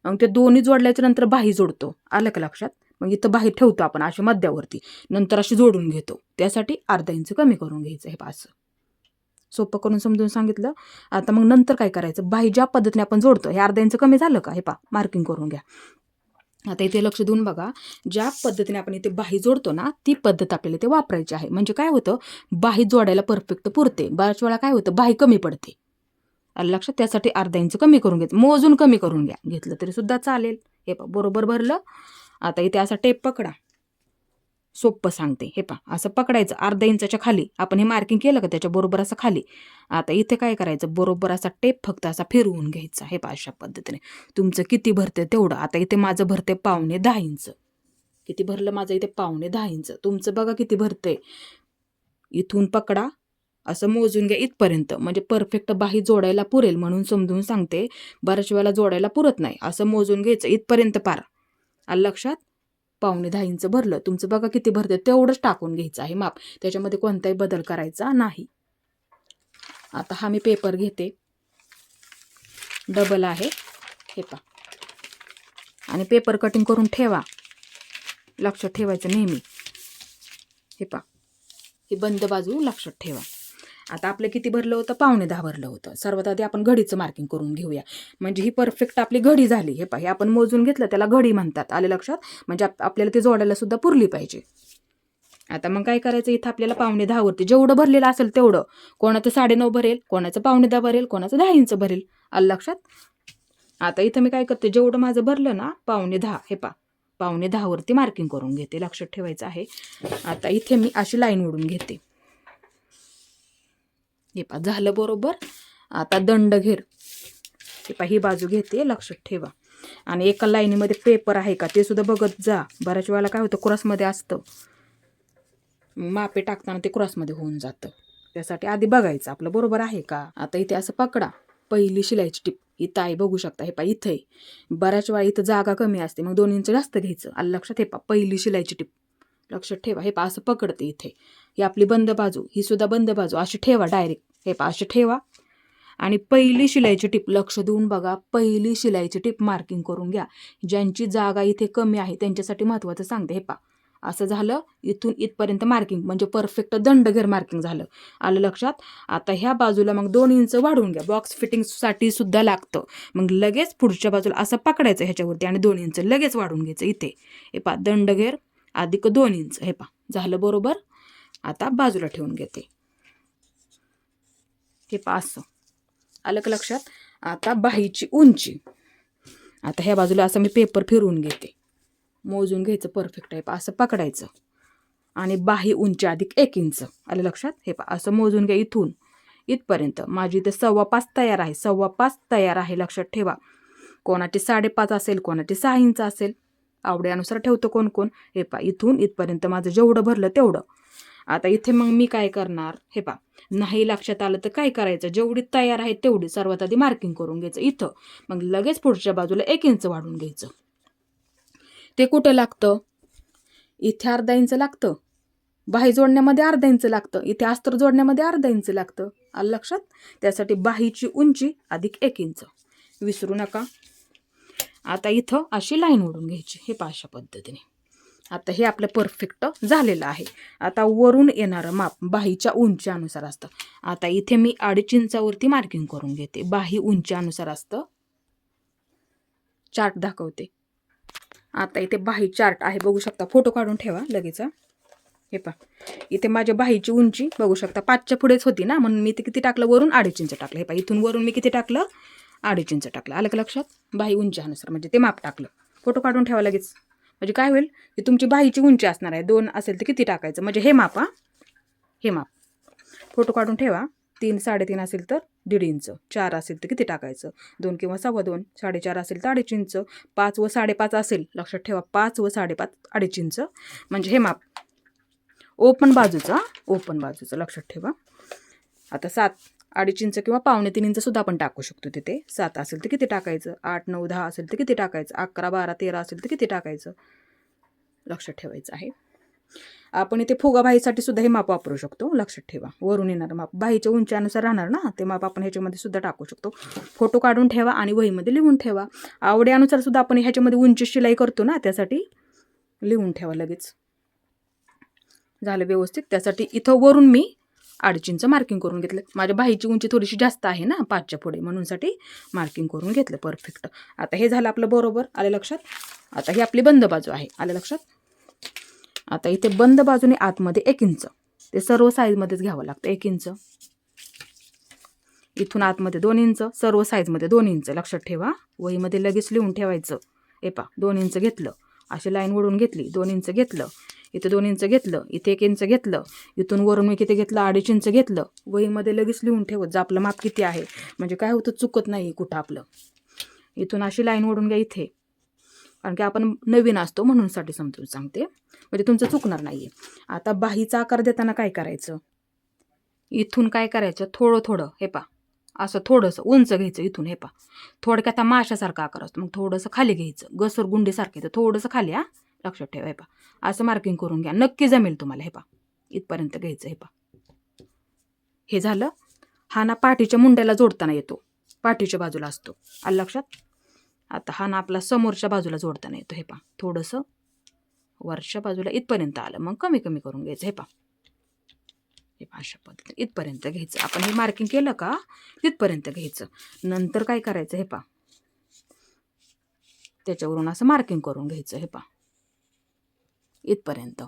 मग ते दोन्ही जोडल्याच्या नंतर बाही जोडतो. आलं का लक्षात? मग इथं बाहेर ठेवतो आपण अशी मध्यावरती, नंतर अशी जोडून घेतो. त्यासाठी अर्धा इंच कमी करून घ्यायचं. हे असं सोपं करून समजून सांगितलं. आता मग नंतर काय करायचं, बाही ज्या पद्धतीने आपण जोडतो, हे अर्धा इंच कमी झालं का, हे मार्किंग करून घ्या. आता इथे लक्ष देऊन बघा, ज्या पद्धतीने आपण इथे बाही जोडतो ना, ती पद्धत आपल्याला इथे वापरायची आहे. म्हणजे काय होतं, बाही जोडायला परफेक्ट पुरते. बऱ्याच वेळा काय होतं, बाही कमी पडते. लक्षात, त्यासाठी अर्धा इंच कमी करून घ्यायचं, मोजून कमी करून घ्या. घेतलं तरी सुद्धा चालेल. हे बरोबर भरलं. आता इथे असा टेप पकडा, सोपं सांगते. हे असं पकडायचं अर्धा इंचाच्या खाली. आपण हे मार्किंग केलं का त्याच्या बरोबर असं खाली. आता इथे काय करायचं, बरोबर असा टेप फक्त असा फिरवून घ्यायचा. हे अशा पद्धतीने तुमचं किती भरते तेवढं. आता इथे माझं भरते 5.5 इंच. किती भरलं माझं इथे, 5.5 इंच. तुमचं बघा किती भरते. इथून पकडा, असं मोजून घ्या इथपर्यंत, म्हणजे परफेक्ट बाही जोडायला पुरेल म्हणून समजून सांगते. बऱ्याच वेळेला जोडायला पुरत नाही. असं मोजून घ्यायचं इथपर्यंत पार. आलं लक्षात. 5.5 इंच भरलं. तुमचं बघा किती भरते तेवढंच टाकून घ्यायचं आहे माप. त्याच्यामध्ये कोणताही बदल करायचा नाही. आता हा मी पेपर घेते, डबल आहे. हे आणि पेपर कटिंग करून ठेवा. लक्षात ठेवायचं नेहमी. हे ही बंद बाजू लक्षात ठेवा. आता आपलं किती भरलं होतं, 5.5 भरलं होतं. सर्वात आधी आपण घडीचं मार्किंग करून घेऊया, म्हणजे ही परफेक्ट आपली घडी झाली. हे आपण मोजून घेतलं, त्याला घडी म्हणतात. आले लक्षात. म्हणजे आपल्याला ते जोडायला सुद्धा पुरली पाहिजे. आता मग काय करायचं, इथं आपल्याला 5.5 वरती जेवढं भरलेलं असेल तेवढं, कोणाचं 9.5 भरेल, कोणाचं 5.5 भरेल, कोणाचं 10 इंच भरेल. आलं लक्षात. आता इथं मी काय करते, जेवढं माझं भरलं ना 5.5, हे 5.5 वरती मार्किंग करून घेते. लक्षात ठेवायचं आहे. आता इथे मी अशी लाईन ओढून घेते. हे झालं बरोबर. आता दंड घेर. हे ही बाजू घेते. लक्षात ठेवा. आणि एका लाईनीमध्ये पेपर आहे का ते सुद्धा बघत जा. बऱ्याच वेळेला काय होतं, क्रॉसमध्ये असतं, मापे टाकताना ते क्रॉसमध्ये होऊन जातं. त्यासाठी आधी बघायचं आपलं बरोबर आहे का. आता इथे असं पकडा, पहिली शिलाईची टिप इथं आहे, बघू शकता. हे इथं बऱ्याच वेळा इथं जागा कमी असते, मग 2 इंच जास्त घ्यायचं. आलं लक्षात. हे पहिली शिलाईची टिप लक्षात ठेवा. हे असं पकडते इथे. ही आपली बंद बाजू, ही सुद्धा बंद बाजू. अशी ठेवा डायरेक्ट. हे अशी ठेवा. आणि पहिली शिलाईची टिप लक्ष देऊन बघा, पहिली शिलाईची टिप मार्किंग करून घ्या. ज्यांची जागा इथे कमी आहे त्यांच्यासाठी महत्त्वाचं सांगते. हे असं झालं. इथून इथपर्यंत मार्किंग म्हणजे परफेक्ट दंडघेर मार्किंग झालं. आलं लक्षात. आता ह्या बाजूला मग 2 इंच वाढवून घ्या. बॉक्स फिटिंगसाठी सुद्धा लागतं. मग लगेच पुढच्या बाजूला असं पकडायचं ह्याच्यावरती आणि 2 इंच लगेच वाढवून घ्यायचं. इथे हे दंडघेर अधिक 2 इंच. हे झालं बरोबर. आता बाजूला ठेवून घेते. हे असं आलं का लक्षात. आता बाहीची उंची, आता ह्या बाजूला असं मी पेपर फिरवून घेते, मोजून घ्यायचं परफेक्ट आहे. असं पकडायचं आणि बाही उंची अधिक 1 इंच. आलं लक्षात. हे असं मोजून घ्या इथून इथपर्यंत. माझी इथे 5.25 तयार आहे. 5.25 तयार आहे. लक्षात ठेवा. कोणाची 5.5 असेल, कोणाची 6 इंच असेल, आवड्यानुसार ठेवतो कोण कोण. हे इथून इथपर्यंत माझं जेवढं भरलं तेवढं. आता इथे मग मी काय करणार, हे नाही लक्षात आलं तर काय करायचं, जेवढी तयार आहे तेवढी सर्वात आधी मार्किंग करून घ्यायचं इथं. मग लगेच पुढच्या बाजूला 1 इंच वाढून घ्यायचं. ते कुठं लागतं, इथे अर्धा इंच लागतं. बाही जोडण्यामध्ये अर्धा इंच लागतं. इथे अस्तर जोडण्यामध्ये अर्धा इंच लागतं. आलं लक्षात. त्यासाठी बाहीची उंची अधिक 1 इंच विसरू नका. आता इथं अशी लाईन ओढून घ्यायची. हे अशा पद्धतीने. आता हे आपलं परफेक्ट झालेलं आहे. आता वरून येणारं माप बाहीच्या उंचीनुसार असतं. आता इथे मी 2.5 इंचावरती मार्किंग करून घेते. बाही उंचीनुसार असतं. चार्ट दाखवते. आता इथे बाही चार्ट आहे, बघू शकता. फोटो काढून ठेवा लगेच. हे इथे माझ्या बाहीची उंची बघू शकता 5च्या पुढेच होती ना, म्हणून मी ते किती टाकलं, वरून 2.5 इंच टाकलं. हे इथून वरून मी किती टाकलं, 2.5 इंच टाकलं. आलं का लक्षात. बाही उंचीनुसार म्हणजे ते माप टाकलं. फोटो काढून ठेवा लगेच. म्हणजे काय होईल की तुमची बाहीची उंची असणार आहे. 2 असेल तर किती टाकायचं, म्हणजे हे माप. हे माप फोटो काढून ठेवा. 3, 3.5 असेल तर 1.5 इंच. 4 असेल तर किती टाकायचं, 2 किंवा 2.25. 4.5 असेल तर 2.5 इंच. 5 व 5.5 असेल, लक्षात ठेवा. 5 व 5.5 2.5 इंच म्हणजे हे माप. ओपन बाजूचं लक्षात ठेवा. आता 7, 2.5 इंच किंवा 2.25 इंच सुद्धा आपण टाकू शकतो तिथे. 7 असेल तर किती टाकायचं, 8, 9, 10 असेल तर किती टाकायचं, 11, 12, 13 असेल तर किती टाकायचं, लक्षात ठेवायचं आहे. आपण इथे फुगा बाहीसाठी सुद्धा हे माप वापरू शकतो. लक्षात ठेवा. वरून येणार माप बाहीच्या उंचीनुसार राहणार ना, ते माप आपण ह्याच्यामध्ये सुद्धा टाकू शकतो. फोटो काढून ठेवा आणि वहीमध्ये लिहून ठेवा. आवड्यानुसार सुद्धा आपण ह्याच्यामध्ये उंची शिलाई करतो ना, त्यासाठी लिहून ठेवा लगेच. झालं व्यवस्थित. त्यासाठी इथं वरून मी 2.5 इंच मार्किंग करून घेतलं. माझ्या बाहीची उंची थोडीशी जास्त आहे ना 5च्या पुढे, म्हणूनसाठी मार्किंग करून घेतलं परफेक्ट. आता हे झालं आपलं बरोबर. आलं लक्षात. आता ही आपली बंद बाजू आहे. आलं लक्षात. आता इथे बंद बाजूने आतमध्ये 1 इंच, ते सर्व साईजमध्येच घ्यावं लागतं. 1 इंच इथून आतमध्ये 2 इंच, सर्व साईजमध्ये 2 इंच. लक्षात ठेवा. वहीमध्ये लगेच लिहून ठेवायचं. हे पा 2 इंच घेतलं, अशी लाईन ओढून घेतली, 2 इंच घेतलं, इथे 2 इंच घेतलं, इथे 1 इंच घेतलं, इथून वरून मी किती घेतलं 2.5 इंच घेतलं. वहीमध्ये लगेच लिहून ठेवत जा आपलं माप किती आहे, म्हणजे काय होतं चुकत नाही कुठं आपलं. इथून अशी लाईन ओढून घ्या इथे, कारण की आपण नवीन असतो म्हणूनसाठी समजून सांगते, म्हणजे तुमचं चुकणार नाहीये. आता बाहीचा आकार देताना काय करायचं, इथून काय करायचं, थोडं थोडं हे पा असं थोडंसं उंच घ्यायचं इथून. हे पा थोडक्यात माशासारखा आकार असतो, मग थोडंसं खाली घ्यायचं, घसरगुंडीसारखं तर थोडंसं खाली. लक्षात ठेवा. हे पा असं मार्किंग करून घ्या, नक्की जमेल तुम्हाला. हे पा इथपर्यंत घ्यायचं. हे पा हे झालं. हा ना पाठीच्या मुंड्याला जोडताना येतो, पाठीच्या बाजूला असतो. आलं लक्षात. आता हा ना आपला समोरच्या बाजूला जोडताना येतो. हे पा थोडंसं वरच्या बाजूला इथपर्यंत आलं, मग कमी कमी करून घ्यायचं. हे पा हे अशा पद्धतीने इथपर्यंत घ्यायचं. आपण हे मार्किंग केलं का तिथपर्यंत घ्यायचं. नंतर काय करायचं, हे पा त्याच्यावरून असं मार्किंग करून घ्यायचं. हे पा इथपर्यंत.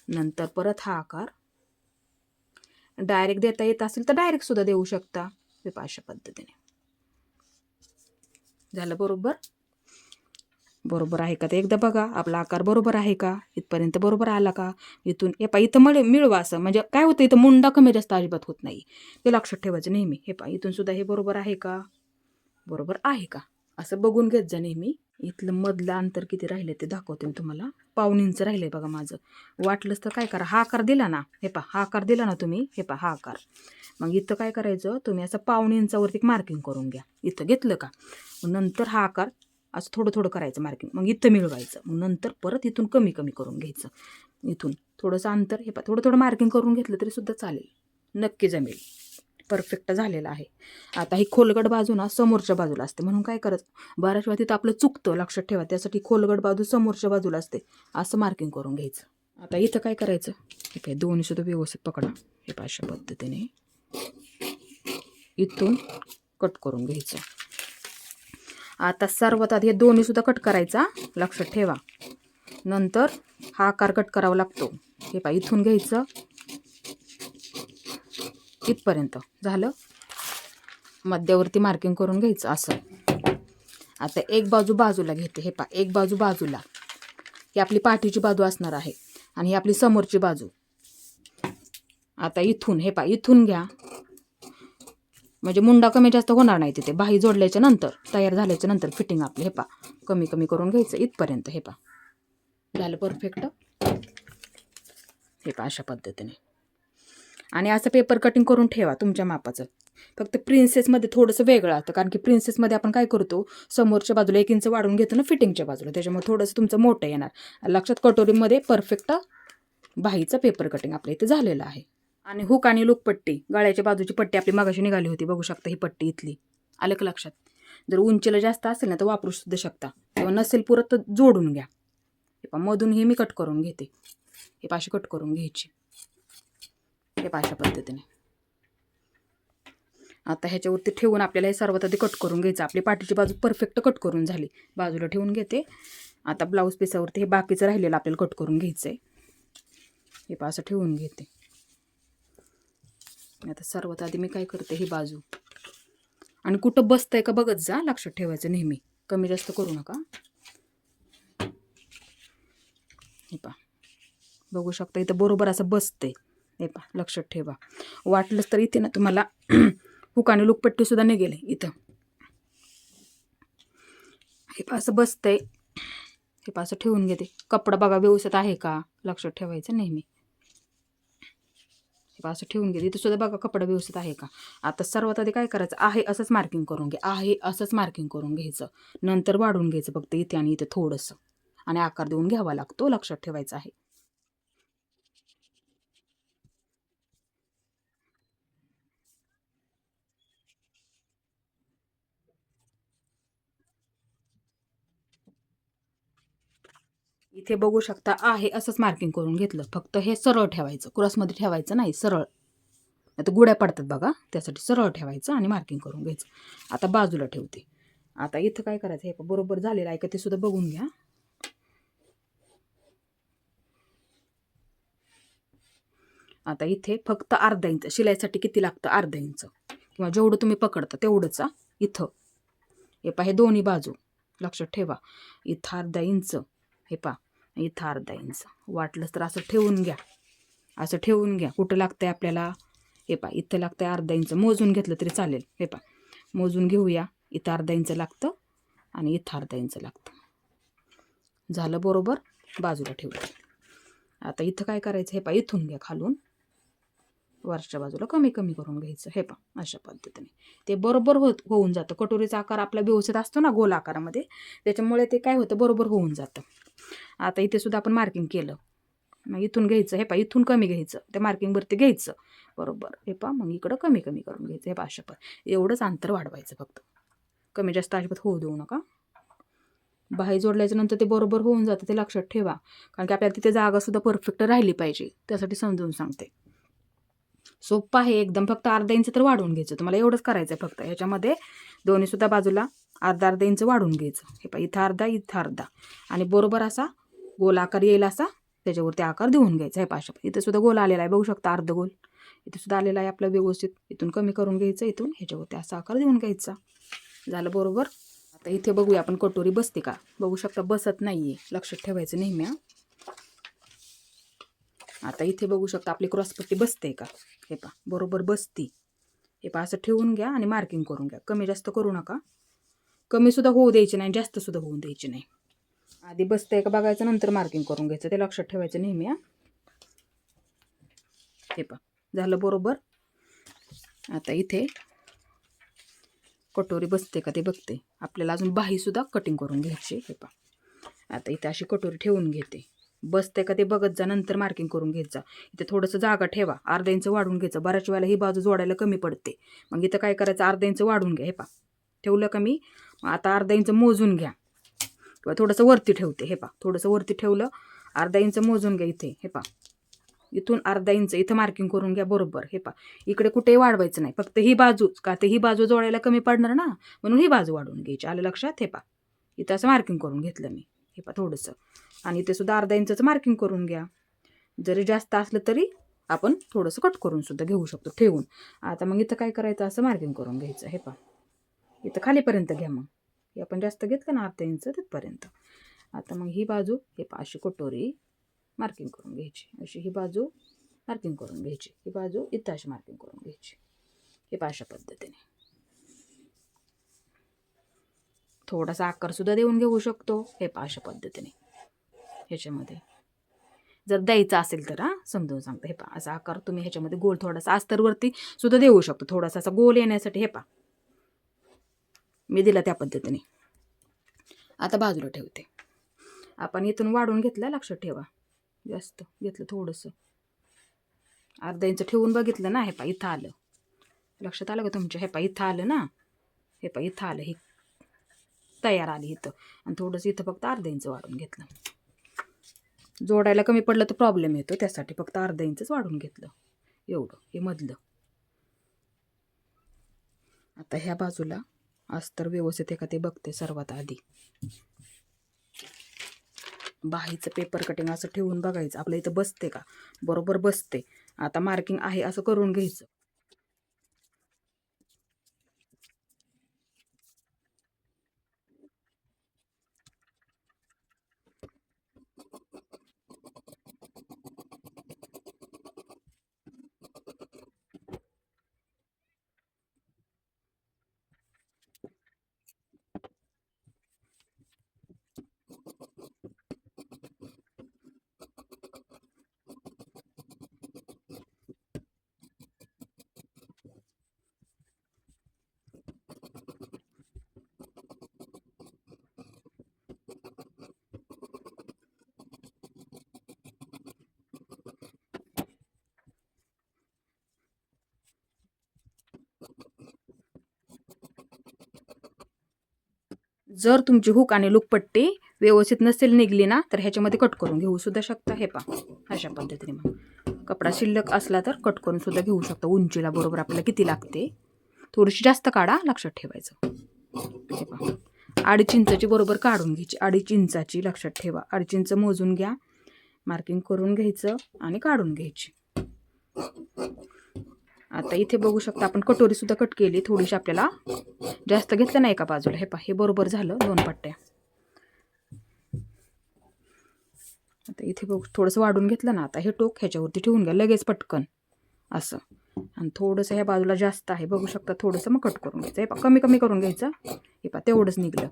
नंतर परत हा आकार डायरेक्ट देता येत असेल तर डायरेक्ट सुद्धा देऊ शकता. हे पा अशा पद्धतीने. झालं बरोबर. बरोबर आहे का ते एकदा बघा, आपला आकार बरोबर आहे का, इथपर्यंत बरोबर आला का. इथून हे पा इथं मिळवा असं, म्हणजे काय होतं इथं मुंडा कमी जास्त अजिबात होत नाही, ते लक्षात ठेवायचं नेहमी. हे पा इथून सुद्धा हे बरोबर आहे का, बरोबर आहे का, असं बघून घेत जा नेहमी. इथलं मधलं अंतर किती राहिले ते दाखवते मी तुम्हाला. 1.5 इंच राहिले बघा माझं. वाटलंच तर काय करा, हा आकार दिला ना, हे पा हा आकार दिला ना तुम्ही, हे पा हा आकार, मग इथं काय करायचं, तुम्ही असं 1.5 इंचावरती मार्किंग करून घ्या. इथं घेतलं का, नंतर हा आकार असं थोडं थोडं करायचं मार्किंग, मग इथं मिळवायचं. मग नंतर परत इथून कमी कमी करून घ्यायचं. इथून थोडंसं अंतर, हे पा थोडं थोडं मार्किंग करून घेतलं तरी सुद्धा चालेल, नक्की जमेल. परफेक्ट झालेला आहे. आता ही खोलगट बाजू ना समोरच्या बाजूला असते, म्हणून काय करायचं, बऱ्याच वेळा तिथं आपलं चुकतं. लक्षात ठेवा. त्यासाठी खोलगट बाजू समोरच्या बाजूला असते, असं मार्किंग करून घ्यायचं. आता इथं काय करायचं, हे काय दोन्ही सुद्धा व्यवस्थित पकडा. हे पा अशा पद्धतीने इथून कट करून घ्यायचं. आता सर्वात आधी हे दोन्ही सुद्धा कट करायचा, लक्षात ठेवा. नंतर हा आकार कट करावा लागतो. हे पा इथून घ्यायचं इथपर्यंत. झालं. मध्यावरती मार्किंग करून घ्यायचं असं. आता एक बाजू बाजूला घेते. हे पा एक बाजू बाजूला, ही आपली पाठीची बाजू असणार आहे आणि ही आपली समोरची बाजू. आता इथून, हे पा इथून घ्या, म्हणजे मुंडा कमी जास्त होणार नाही तिथे. बाही जोडल्याच्या नंतर, तयार झाल्याच्या नंतर फिटिंग आपली. हे पा कमी कमी करून घ्यायचं इथपर्यंत. हे पा झालं परफेक्ट. हे पा अशा पद्धतीने. आणि असं पेपर कटिंग करून ठेवा तुमच्या मापाचं. फक्त प्रिन्सेसमध्ये थोडंसं वेगळं असतं, कारण की प्रिन्सेसमध्ये आपण काय करतो, समोरच्या बाजूला 1 इंच वाढून घेतो ना फिटिंगच्या बाजूला, त्याच्यामुळे थोडंसं तुमचं मोठं येणार. लक्षात. कटोरीमध्ये परफेक्ट बाहीचं पेपर कटिंग आपल्या इथे झालेलं आहे. आणि हुक आणि लूक पट्टी, गळ्याच्या बाजूची पट्टी आपली मागाशी निघाली होती, बघू शकता ही पट्टी इथली. आलं का लक्षात. जर उंचीला जास्त असेल ना तर वापरू सुद्धा शकता, किंवा नसेल पुरत तर जोडून घ्या. हे पा मधून हे मी कट करून घेते. हे पाशी कट करून घ्यायची. हे पाशा पद्धतीने. आता ह्याच्यावरती ठेवून आपल्याला हे सर्वात आधी कट करून घ्यायचं. आपली पाठीची बाजू परफेक्ट कट करून झाली, बाजूला ठेवून घेते. आता ब्लाऊज पीसावरती हे बाकीचं राहिलेलं आपल्याला कट करून घ्यायचं आहे. हे पा असं ठेवून घेते. आता सर्वात आधी मी काय करते, ही बाजू, आणि कुठं बसतंय का बघत जा, लक्षात ठेवायचं नेहमी, कमी जास्त करू नका. हे पा बघू शकता इथं बरोबर असं बसतंय. हे पा लक्षात ठेवा. वाटलंच तर इथे ना तुम्हाला हुक आणि लूकपट्टी सुद्धा निघेल इथं. हे पा असं बसतंय. हे पा असं ठेवून घेते. कपडा बघा व्यवस्थित आहे का, लक्षात ठेवायचं नेहमी. हे पा असं ठेवून घेते. इथं सुद्धा बघा कपडा व्यवस्थित आहे का. आता सर्वात आधी काय करायचं, आहे असंच मार्किंग करून घ्या, आहे असंच मार्किंग करून घ्यायचं. नंतर वाढून घ्यायचं फक्त इथे आणि इथे थोडंसं, आणि आकार देऊन घ्यावा लागतो, लक्षात ठेवायचं आहे. इथे बघू शकता आहे असंच मार्किंग करून घेतलं. फक्त हे सरळ ठेवायचं, क्रॉसमध्ये ठेवायचं नाही, सरळ. आता गुड्या पडतात बघा, त्यासाठी सरळ ठेवायचं आणि मार्किंग करून घ्यायचं. आता बाजूला ठेवते. आता इथं काय करायचं, हे बरोबर झालेलं आहे का ते सुद्धा बघून घ्या. आता इथे फक्त अर्धा इंच शिलाईसाठी किती लागतं, अर्धा इंच किंवा जेवढं तुम्ही पकडता तेवढंच. इथं हे दोन्ही बाजू लक्षात ठेवा. इथं अर्धा इंच, इथं अर्धा इंच. वाटलंच तर असं ठेवून घ्या, असं ठेवून घ्या. कुठं लागतंय आपल्याला, इथं लागतंय अर्धा इंच. मोजून घेतलं तरी चालेल. मोजून घेऊया. इथं अर्धा इंच लागतं आणि इथं अर्धा इंच लागतं. झालं बरोबर, बाजूला ठेवलं. आता इथं काय करायचं, इथून घ्या खालून वरच्या बाजूला कमी कमी करून घ्यायचं. अशा पद्धतीने ते बरोबर होऊन जातं. कटोरीचा आकार आपला व्यवस्थित असतो ना गोल आकारामध्ये, त्याच्यामुळे ते काय होतं, बरोबर होऊन जातं. आता इथे सुद्धा आपण मार्किंग केलं. मग इथून घ्यायचं, इथून कमी घ्यायचं, त्या मार्किंगवरती घ्यायचं बरोबर. मग इकडं कमी कमी करून घ्यायचं. अशा पद्धतीने एवढंच अंतर वाढवायचं फक्त. कमी जास्त अजिबात होऊ देऊ नका. बाही जोडल्याच्या नंतर ते बरोबर होऊन जातं, ते लक्षात ठेवा. कारण की आपल्याला तिथे जागा सुद्धा परफेक्ट राहिली पाहिजे, त्यासाठी समजून सांगते. सोपं आहे एकदम. फक्त अर्धा इंच तर वाढवून घ्यायचं. तुम्हाला एवढंच करायचं आहे फक्त. ह्याच्यामध्ये दोन्ही सुद्धा बाजूला अर्धा अर्धा इंच वाढवून घ्यायचं. इथं अर्धा, इथं अर्धा, आणि बरोबर असा गोल आकार येईल असा त्याच्यावरती आकार देऊन घ्यायचा. अशा इथं सुद्धा गोल आलेला आहे, बघू शकता, अर्ध गोल इथे सुद्धा आलेला आहे आपला व्यवस्थित. इथून कमी करून घ्यायचं, इथून ह्याच्यावरती असा आकार देऊन घ्यायचा. झालं बरोबर. आता इथे बघूया आपण कटोरी बसते का. बघू शकता बसत नाहीये, लक्षात ठेवायचं नेहमी. आता इथे बघू शकता आपली क्रॉसपट्टी बसते का, बरोबर बसती. असं ठेवून घ्या आणि मार्किंग करून घ्या. कमी जास्त करू नका. कमी सुद्धा होऊ द्यायची नाही, जास्त सुद्धा होऊ द्यायची नाही. आधी बसतंय का बघायचं, नंतर मार्किंग करून घ्यायचं, ते लक्षात ठेवायचं नेहमी. झालं बरोबर. आता इथे कटोरी बसते का ते बघते. आपल्याला अजून बाही सुद्धा कटिंग करून घ्यायची. आता इथे अशी कटोरी ठेवून घेते. बसते का ते बघत जा, नंतर मार्किंग करून घ्यायचं. इथे थोडंसं जागा ठेवा, अर्धा इंच वाढून घ्यायचं. बऱ्याच वेळेला ही बाजू जोडायला कमी पडते, मग इथं काय करायचं, अर्धा इंच वाढून घ्या. ठेवलं कमी. आता अर्धा इंच मोजून घ्या, किंवा थोडंसं वरती ठेवते. थोडंसं वरती ठेवलं, अर्धा इंच मोजून घ्या. इथे इथून अर्धा इंच इथं मार्किंग करून घ्या बरोबर. इकडे कुठेही वाढवायचं नाही, फक्त ही बाजूच, का ते ही बाजू जोडायला कमी पडणार ना, म्हणून ही बाजू वाढवून घ्यायची. आलं लक्षात. इथं असं मार्किंग करून घेतलं मी. थोडंसं, आणि इथे सुद्धा अर्धा इंचचं मार्किंग करून घ्या. जरी जास्त असलं तरी आपण थोडंसं कट करून सुद्धा घेऊ शकतो ठेवून. आता मग इथं काय करायचं, असं मार्किंग करून घ्यायचं. इथं खालीपर्यंत घ्या. मग आपण जास्त घेतलं ना अर्धा इंच तिथपर्यंत. आता मग ही बाजू अशी कटोरी मार्किंग करून घ्यायची. अशी ही बाजू मार्किंग करून घ्यायची. ही बाजू इथं अशी मार्किंग करून घ्यायची. अशा पद्धतीने थोडासा आकार सुद्धा देऊन घेऊ शकतो. अशा पद्धतीने ह्याच्यामध्ये जर द्यायचा असेल तर समजून सांगते. असा आकार तुम्ही ह्याच्यामध्ये गोल थोडासा अस्तरवरती सुद्धा देऊ शकतो. थोडासा असा गोल येण्यासाठी मी दिला त्या पद्धतीने. आता बाजूला ठेवते. आपण इथून वाढून घेतलं, लक्षात ठेवा. जास्त घेतलं थोडंसं, अर्धा इंच ठेवून बघितलं ना. इथं आलं, लक्षात आलं का तुमच्या. इथं आलं ना. इथं आलं, ही तयार आली इथं. आणि थोडंसं इथं फक्त अर्धा इंच वाढून घेतलं. जोडायला कमी पडलं तर प्रॉब्लेम येतो, त्यासाठी फक्त अर्धा इंचच वाढून घेतलं. एवढं हे मधलं. आता ह्या बाजूला अस्तर व्यवस्थित आहे का ते बघते सर्वात आधी. बाहीचं पेपर कटिंग असं ठेवून बघायचं, आपल्या इथं बसते का, बरोबर बसते. आता मार्किंग आहे असं करून घ्यायचं. जर तुमची हुक आणि लूप पट्टी व्यवस्थित नसेल निघली ना तर ह्याच्यामध्ये कट करून घेऊ सुद्धा शकता. हे पहा अशा पद्धतीने मग कपडा शिल्लक असला तर कट करून सुद्धा घेऊ शकता. उंचीला बरोबर आपल्याला किती लागते थोडीशी जास्त काढा, लक्षात ठेवायचं. हे पहा 2.5 इंचाची बरोबर काढून घ्यायची. 2.5 इंचाची लक्षात ठेवा. 2.5 इंच मोजून घ्या, मार्किंग करून घ्यायचं आणि काढून घ्यायची. आता इथे बघू शकता आपण कटोरी सुद्धा कट केली. थोडीशी आपल्याला जास्त घेतलं नाही एका बाजूला. हे पहा हे बरोबर झालं 2 पट्ट्या. आता इथे बघू थोडंसं वाढून घेतलं ना. आता हे टोक ह्याच्यावरती ठेवून घ्या लगेच पटकन असं. आणि थोडंसं ह्या बाजूला जास्त आहे बघू शकता. थोडंसं मग कट करून घ्यायचं. हे पहा कमी कमी करून घ्यायचं. हे पहा तेवढंच निघलं.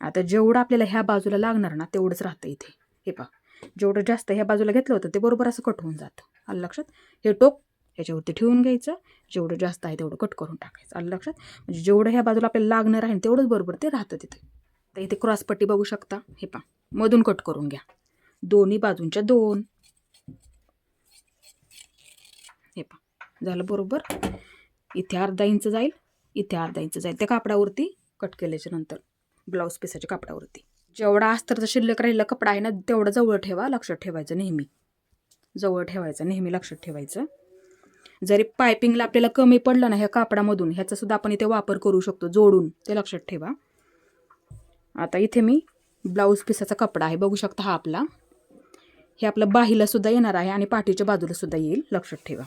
आता जेवढं आपल्याला ह्या बाजूला लागणार ना तेवढंच राहतं इथे. हे पहा जेवढं जास्त ह्या बाजूला घेतलं होतं ते बरोबर असं कट होऊन जातं. आलं लक्षात. हे टोक ह्याच्यावरती ठेवून घ्यायचं. जेवढं जास्त आहे तेवढं कट करून टाकायचं. आलं लक्षात. म्हणजे जेवढं ह्या बाजूला आपल्याला लागणार आहे तेवढंच बरोबर ते राहतं तिथे. तर इथे क्रॉसपट्टी बघू शकता. हे पहा मधून कट करून घ्या. दोन्ही बाजूंच्या 2. हे पहा झालं बरोबर. इथे अर्धा इंच जाईल, इथे अर्धा इंच जाईल. त्या कापडावरती कट केल्याच्या नंतर ब्लाऊज पिसाच्या कापडावरती जेवढा अस्तरचा शिल्लक राहिलेला कपडा आहे ना तेवढा जवळ ठेवा. लक्षात ठेवायचं नेहमी. जवळ ठेवायचं नेहमी, लक्षात ठेवायचं. जरी पायपिंगला आपल्याला कमी पडलं ना ह्या कापडामधून ह्याचा सुद्धा आपण इथे वापर करू शकतो जोडून. ते लक्षात ठेवा. आता इथे मी ब्लाऊज पिसाचा कपडा आहे बघू शकता. हा आपला हे आपलं बाहीला सुद्धा येणार आहे आणि पाठीच्या बाजूला सुद्धा येईल. लक्षात ठेवा.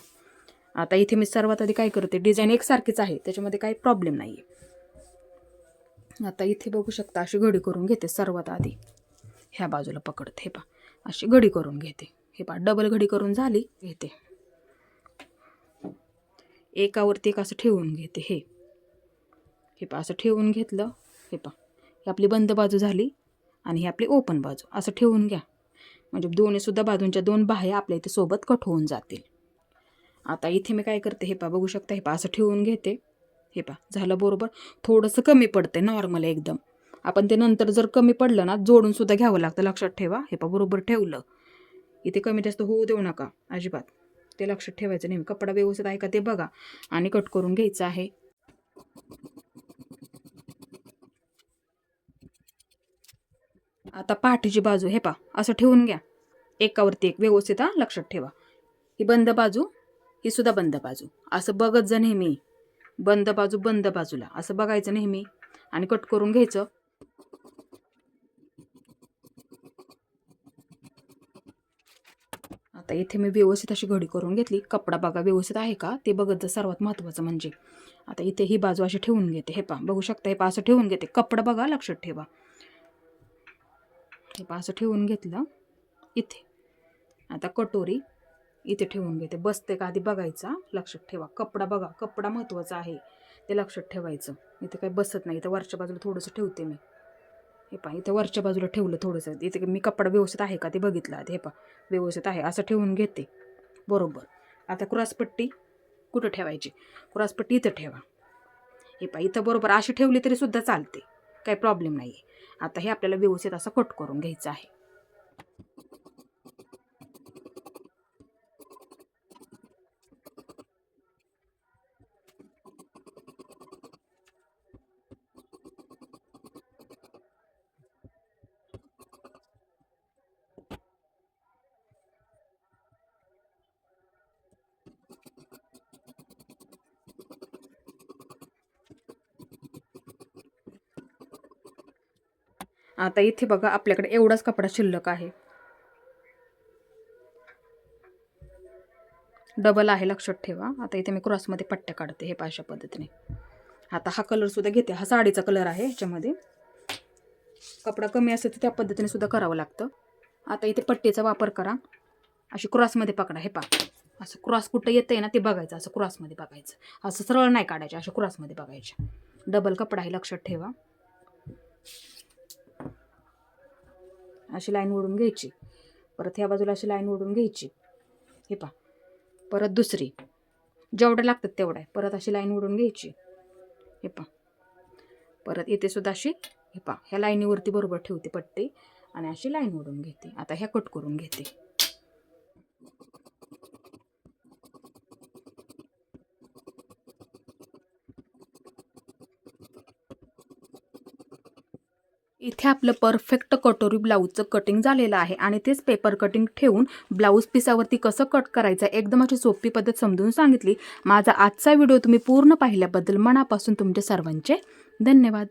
आता इथे मी सर्वात आधी काय करते, डिझाईन एकसारखीच आहे त्याच्यामध्ये काही प्रॉब्लेम नाही आहे. आता इथे बघू शकता अशी घडी करून घेते. सर्वात आधी ह्या बाजूला पकडते. हे पहा अशी घडी करून घेते. हे पहा डबल घडी करून झाली. घेते एकावरती एक असं ठेवून घेते. हे पहा असं ठेवून घेतलं. हे पहा ही आपली बंद बाजू झाली आणि ही आपली ओपन बाजू. असं ठेवून घ्या म्हणजे दोन्ही सुद्धा बाजूंच्या 2 बाह्या आपल्या इथे सोबत कट होऊन जातील. आता इथे मी काय करते हे पहा बघू शकता. हे पहा असं ठेवून घेते. हे पहा झालं बरोबर. थोडंसं कमी पडते नॉर्मल एकदम. आपण ते नंतर जर कमी पडलं ना जोडून सुद्धा घ्यावं लागतं. लक्षात ठेवा. हे पहा बरोबर ठेवलं. इथे कमी जास्त होऊ देऊ नका अजिबात. ते लक्षात ठेवायचं नेहमी. कपडा व्यवस्थित आहे का ते बघा आणि कट करून घ्यायचं आहे. आता पाठीची बाजू हे पहा असं ठेवून घ्या. एकावरती एक व्यवस्थित. लक्षात ठेवा. ही बंद बाजू, ही सुद्धा बंद बाजू. असं बघत जा नेहमी. बंद बाजू बंद बाजूला असं बघायचं नेहमी आणि कट करून घ्यायचं. आता इथे मी व्यवस्थित अशी घडी करून घेतली. कपडा बघा व्यवस्थित आहे का ते बघत जा सर्वात महत्त्वाचं म्हणजे. आता इथे ही बाजू अशी ठेवून घेते. हे पहा बघू शकता. हे पहा असं ठेवून घेते. कपडा बघा लक्षात ठेवा. हे पहा असं ठेवून घेतलं इथे. आता कटोरी इथे ठेवून घेते. बसते का आधी बघायचा. लक्षात ठेवा. कपडा बघा. कपडा महत्त्वाचा आहे ते लक्षात ठेवायचं. इथे काही बसत नाही. इथं वरच्या बाजूला थोडंसं ठेवते मी. हे पहा इथे वरच्या बाजूला ठेवलं थोडंसं. इथे मी कपडा व्यवस्थित आहे का ते बघितलं. हे पहा व्यवस्थित आहे असं ठेवून घेते बरोबर. आता क्रॉसपट्टी कुठं ठेवायची. क्रॉसपट्टी इथं ठेवा. हे पहा इथं बरोबर अशी ठेवली तरी सुद्धा चालते. काही प्रॉब्लेम नाही आहे. आता हे आपल्याला व्यवस्थित असं कट करून घ्यायचं आहे. आता इथे बघा आपल्याकडे एवढाच कपडा शिल्लक आहे. डबल आहे लक्षात ठेवा. आता इथे मी क्रॉसमध्ये पट्ट्या काढते. हे अशा पद्धतीने. आता हा कलर सुद्धा घेते. हा साडीचा कलर आहे. ह्याच्यामध्ये कपडा कमी असेल तर त्या पद्धतीने सुद्धा करावं लागतं. आता इथे पट्टीचा वापर करा. अशी क्रॉसमध्ये पकडा. हे पहा असं क्रॉस कुठं येतंय ना ते बघायचं. असं क्रॉसमध्ये बघायचं. असं सरळ नाही काढायचं. असं क्रॉसमध्ये बघायचं. डबल कपडा आहे लक्षात ठेवा. अशी लाईन ओढून घ्यायची. परत ह्या बाजूला अशी लाईन ओढून घ्यायची. हे पहा परत दुसरी जेवढ्या लागतात तेवढ्या. परत अशी लाईन ओढून घ्यायची. हे पहा परत इथे सुद्धा अशी. हे पहा ह्या लाईनीवरती बरोबर ठेवते पट्टी आणि अशी लाईन ओढून घेते. आता ह्या कट करून घेते. इथे आपलं परफेक्ट कटोरी ब्लाऊजचं कटिंग झालेलं आहे आणि तेच पेपर कटिंग ठेवून ब्लाऊज पिसावरती कसं कट करायचं एकदम अशी सोपी पद्धत समजून सांगितली. माझा आजचा व्हिडिओ तुम्ही पूर्ण पाहिल्याबद्दल मनापासून तुमचे सर्वांचे धन्यवाद.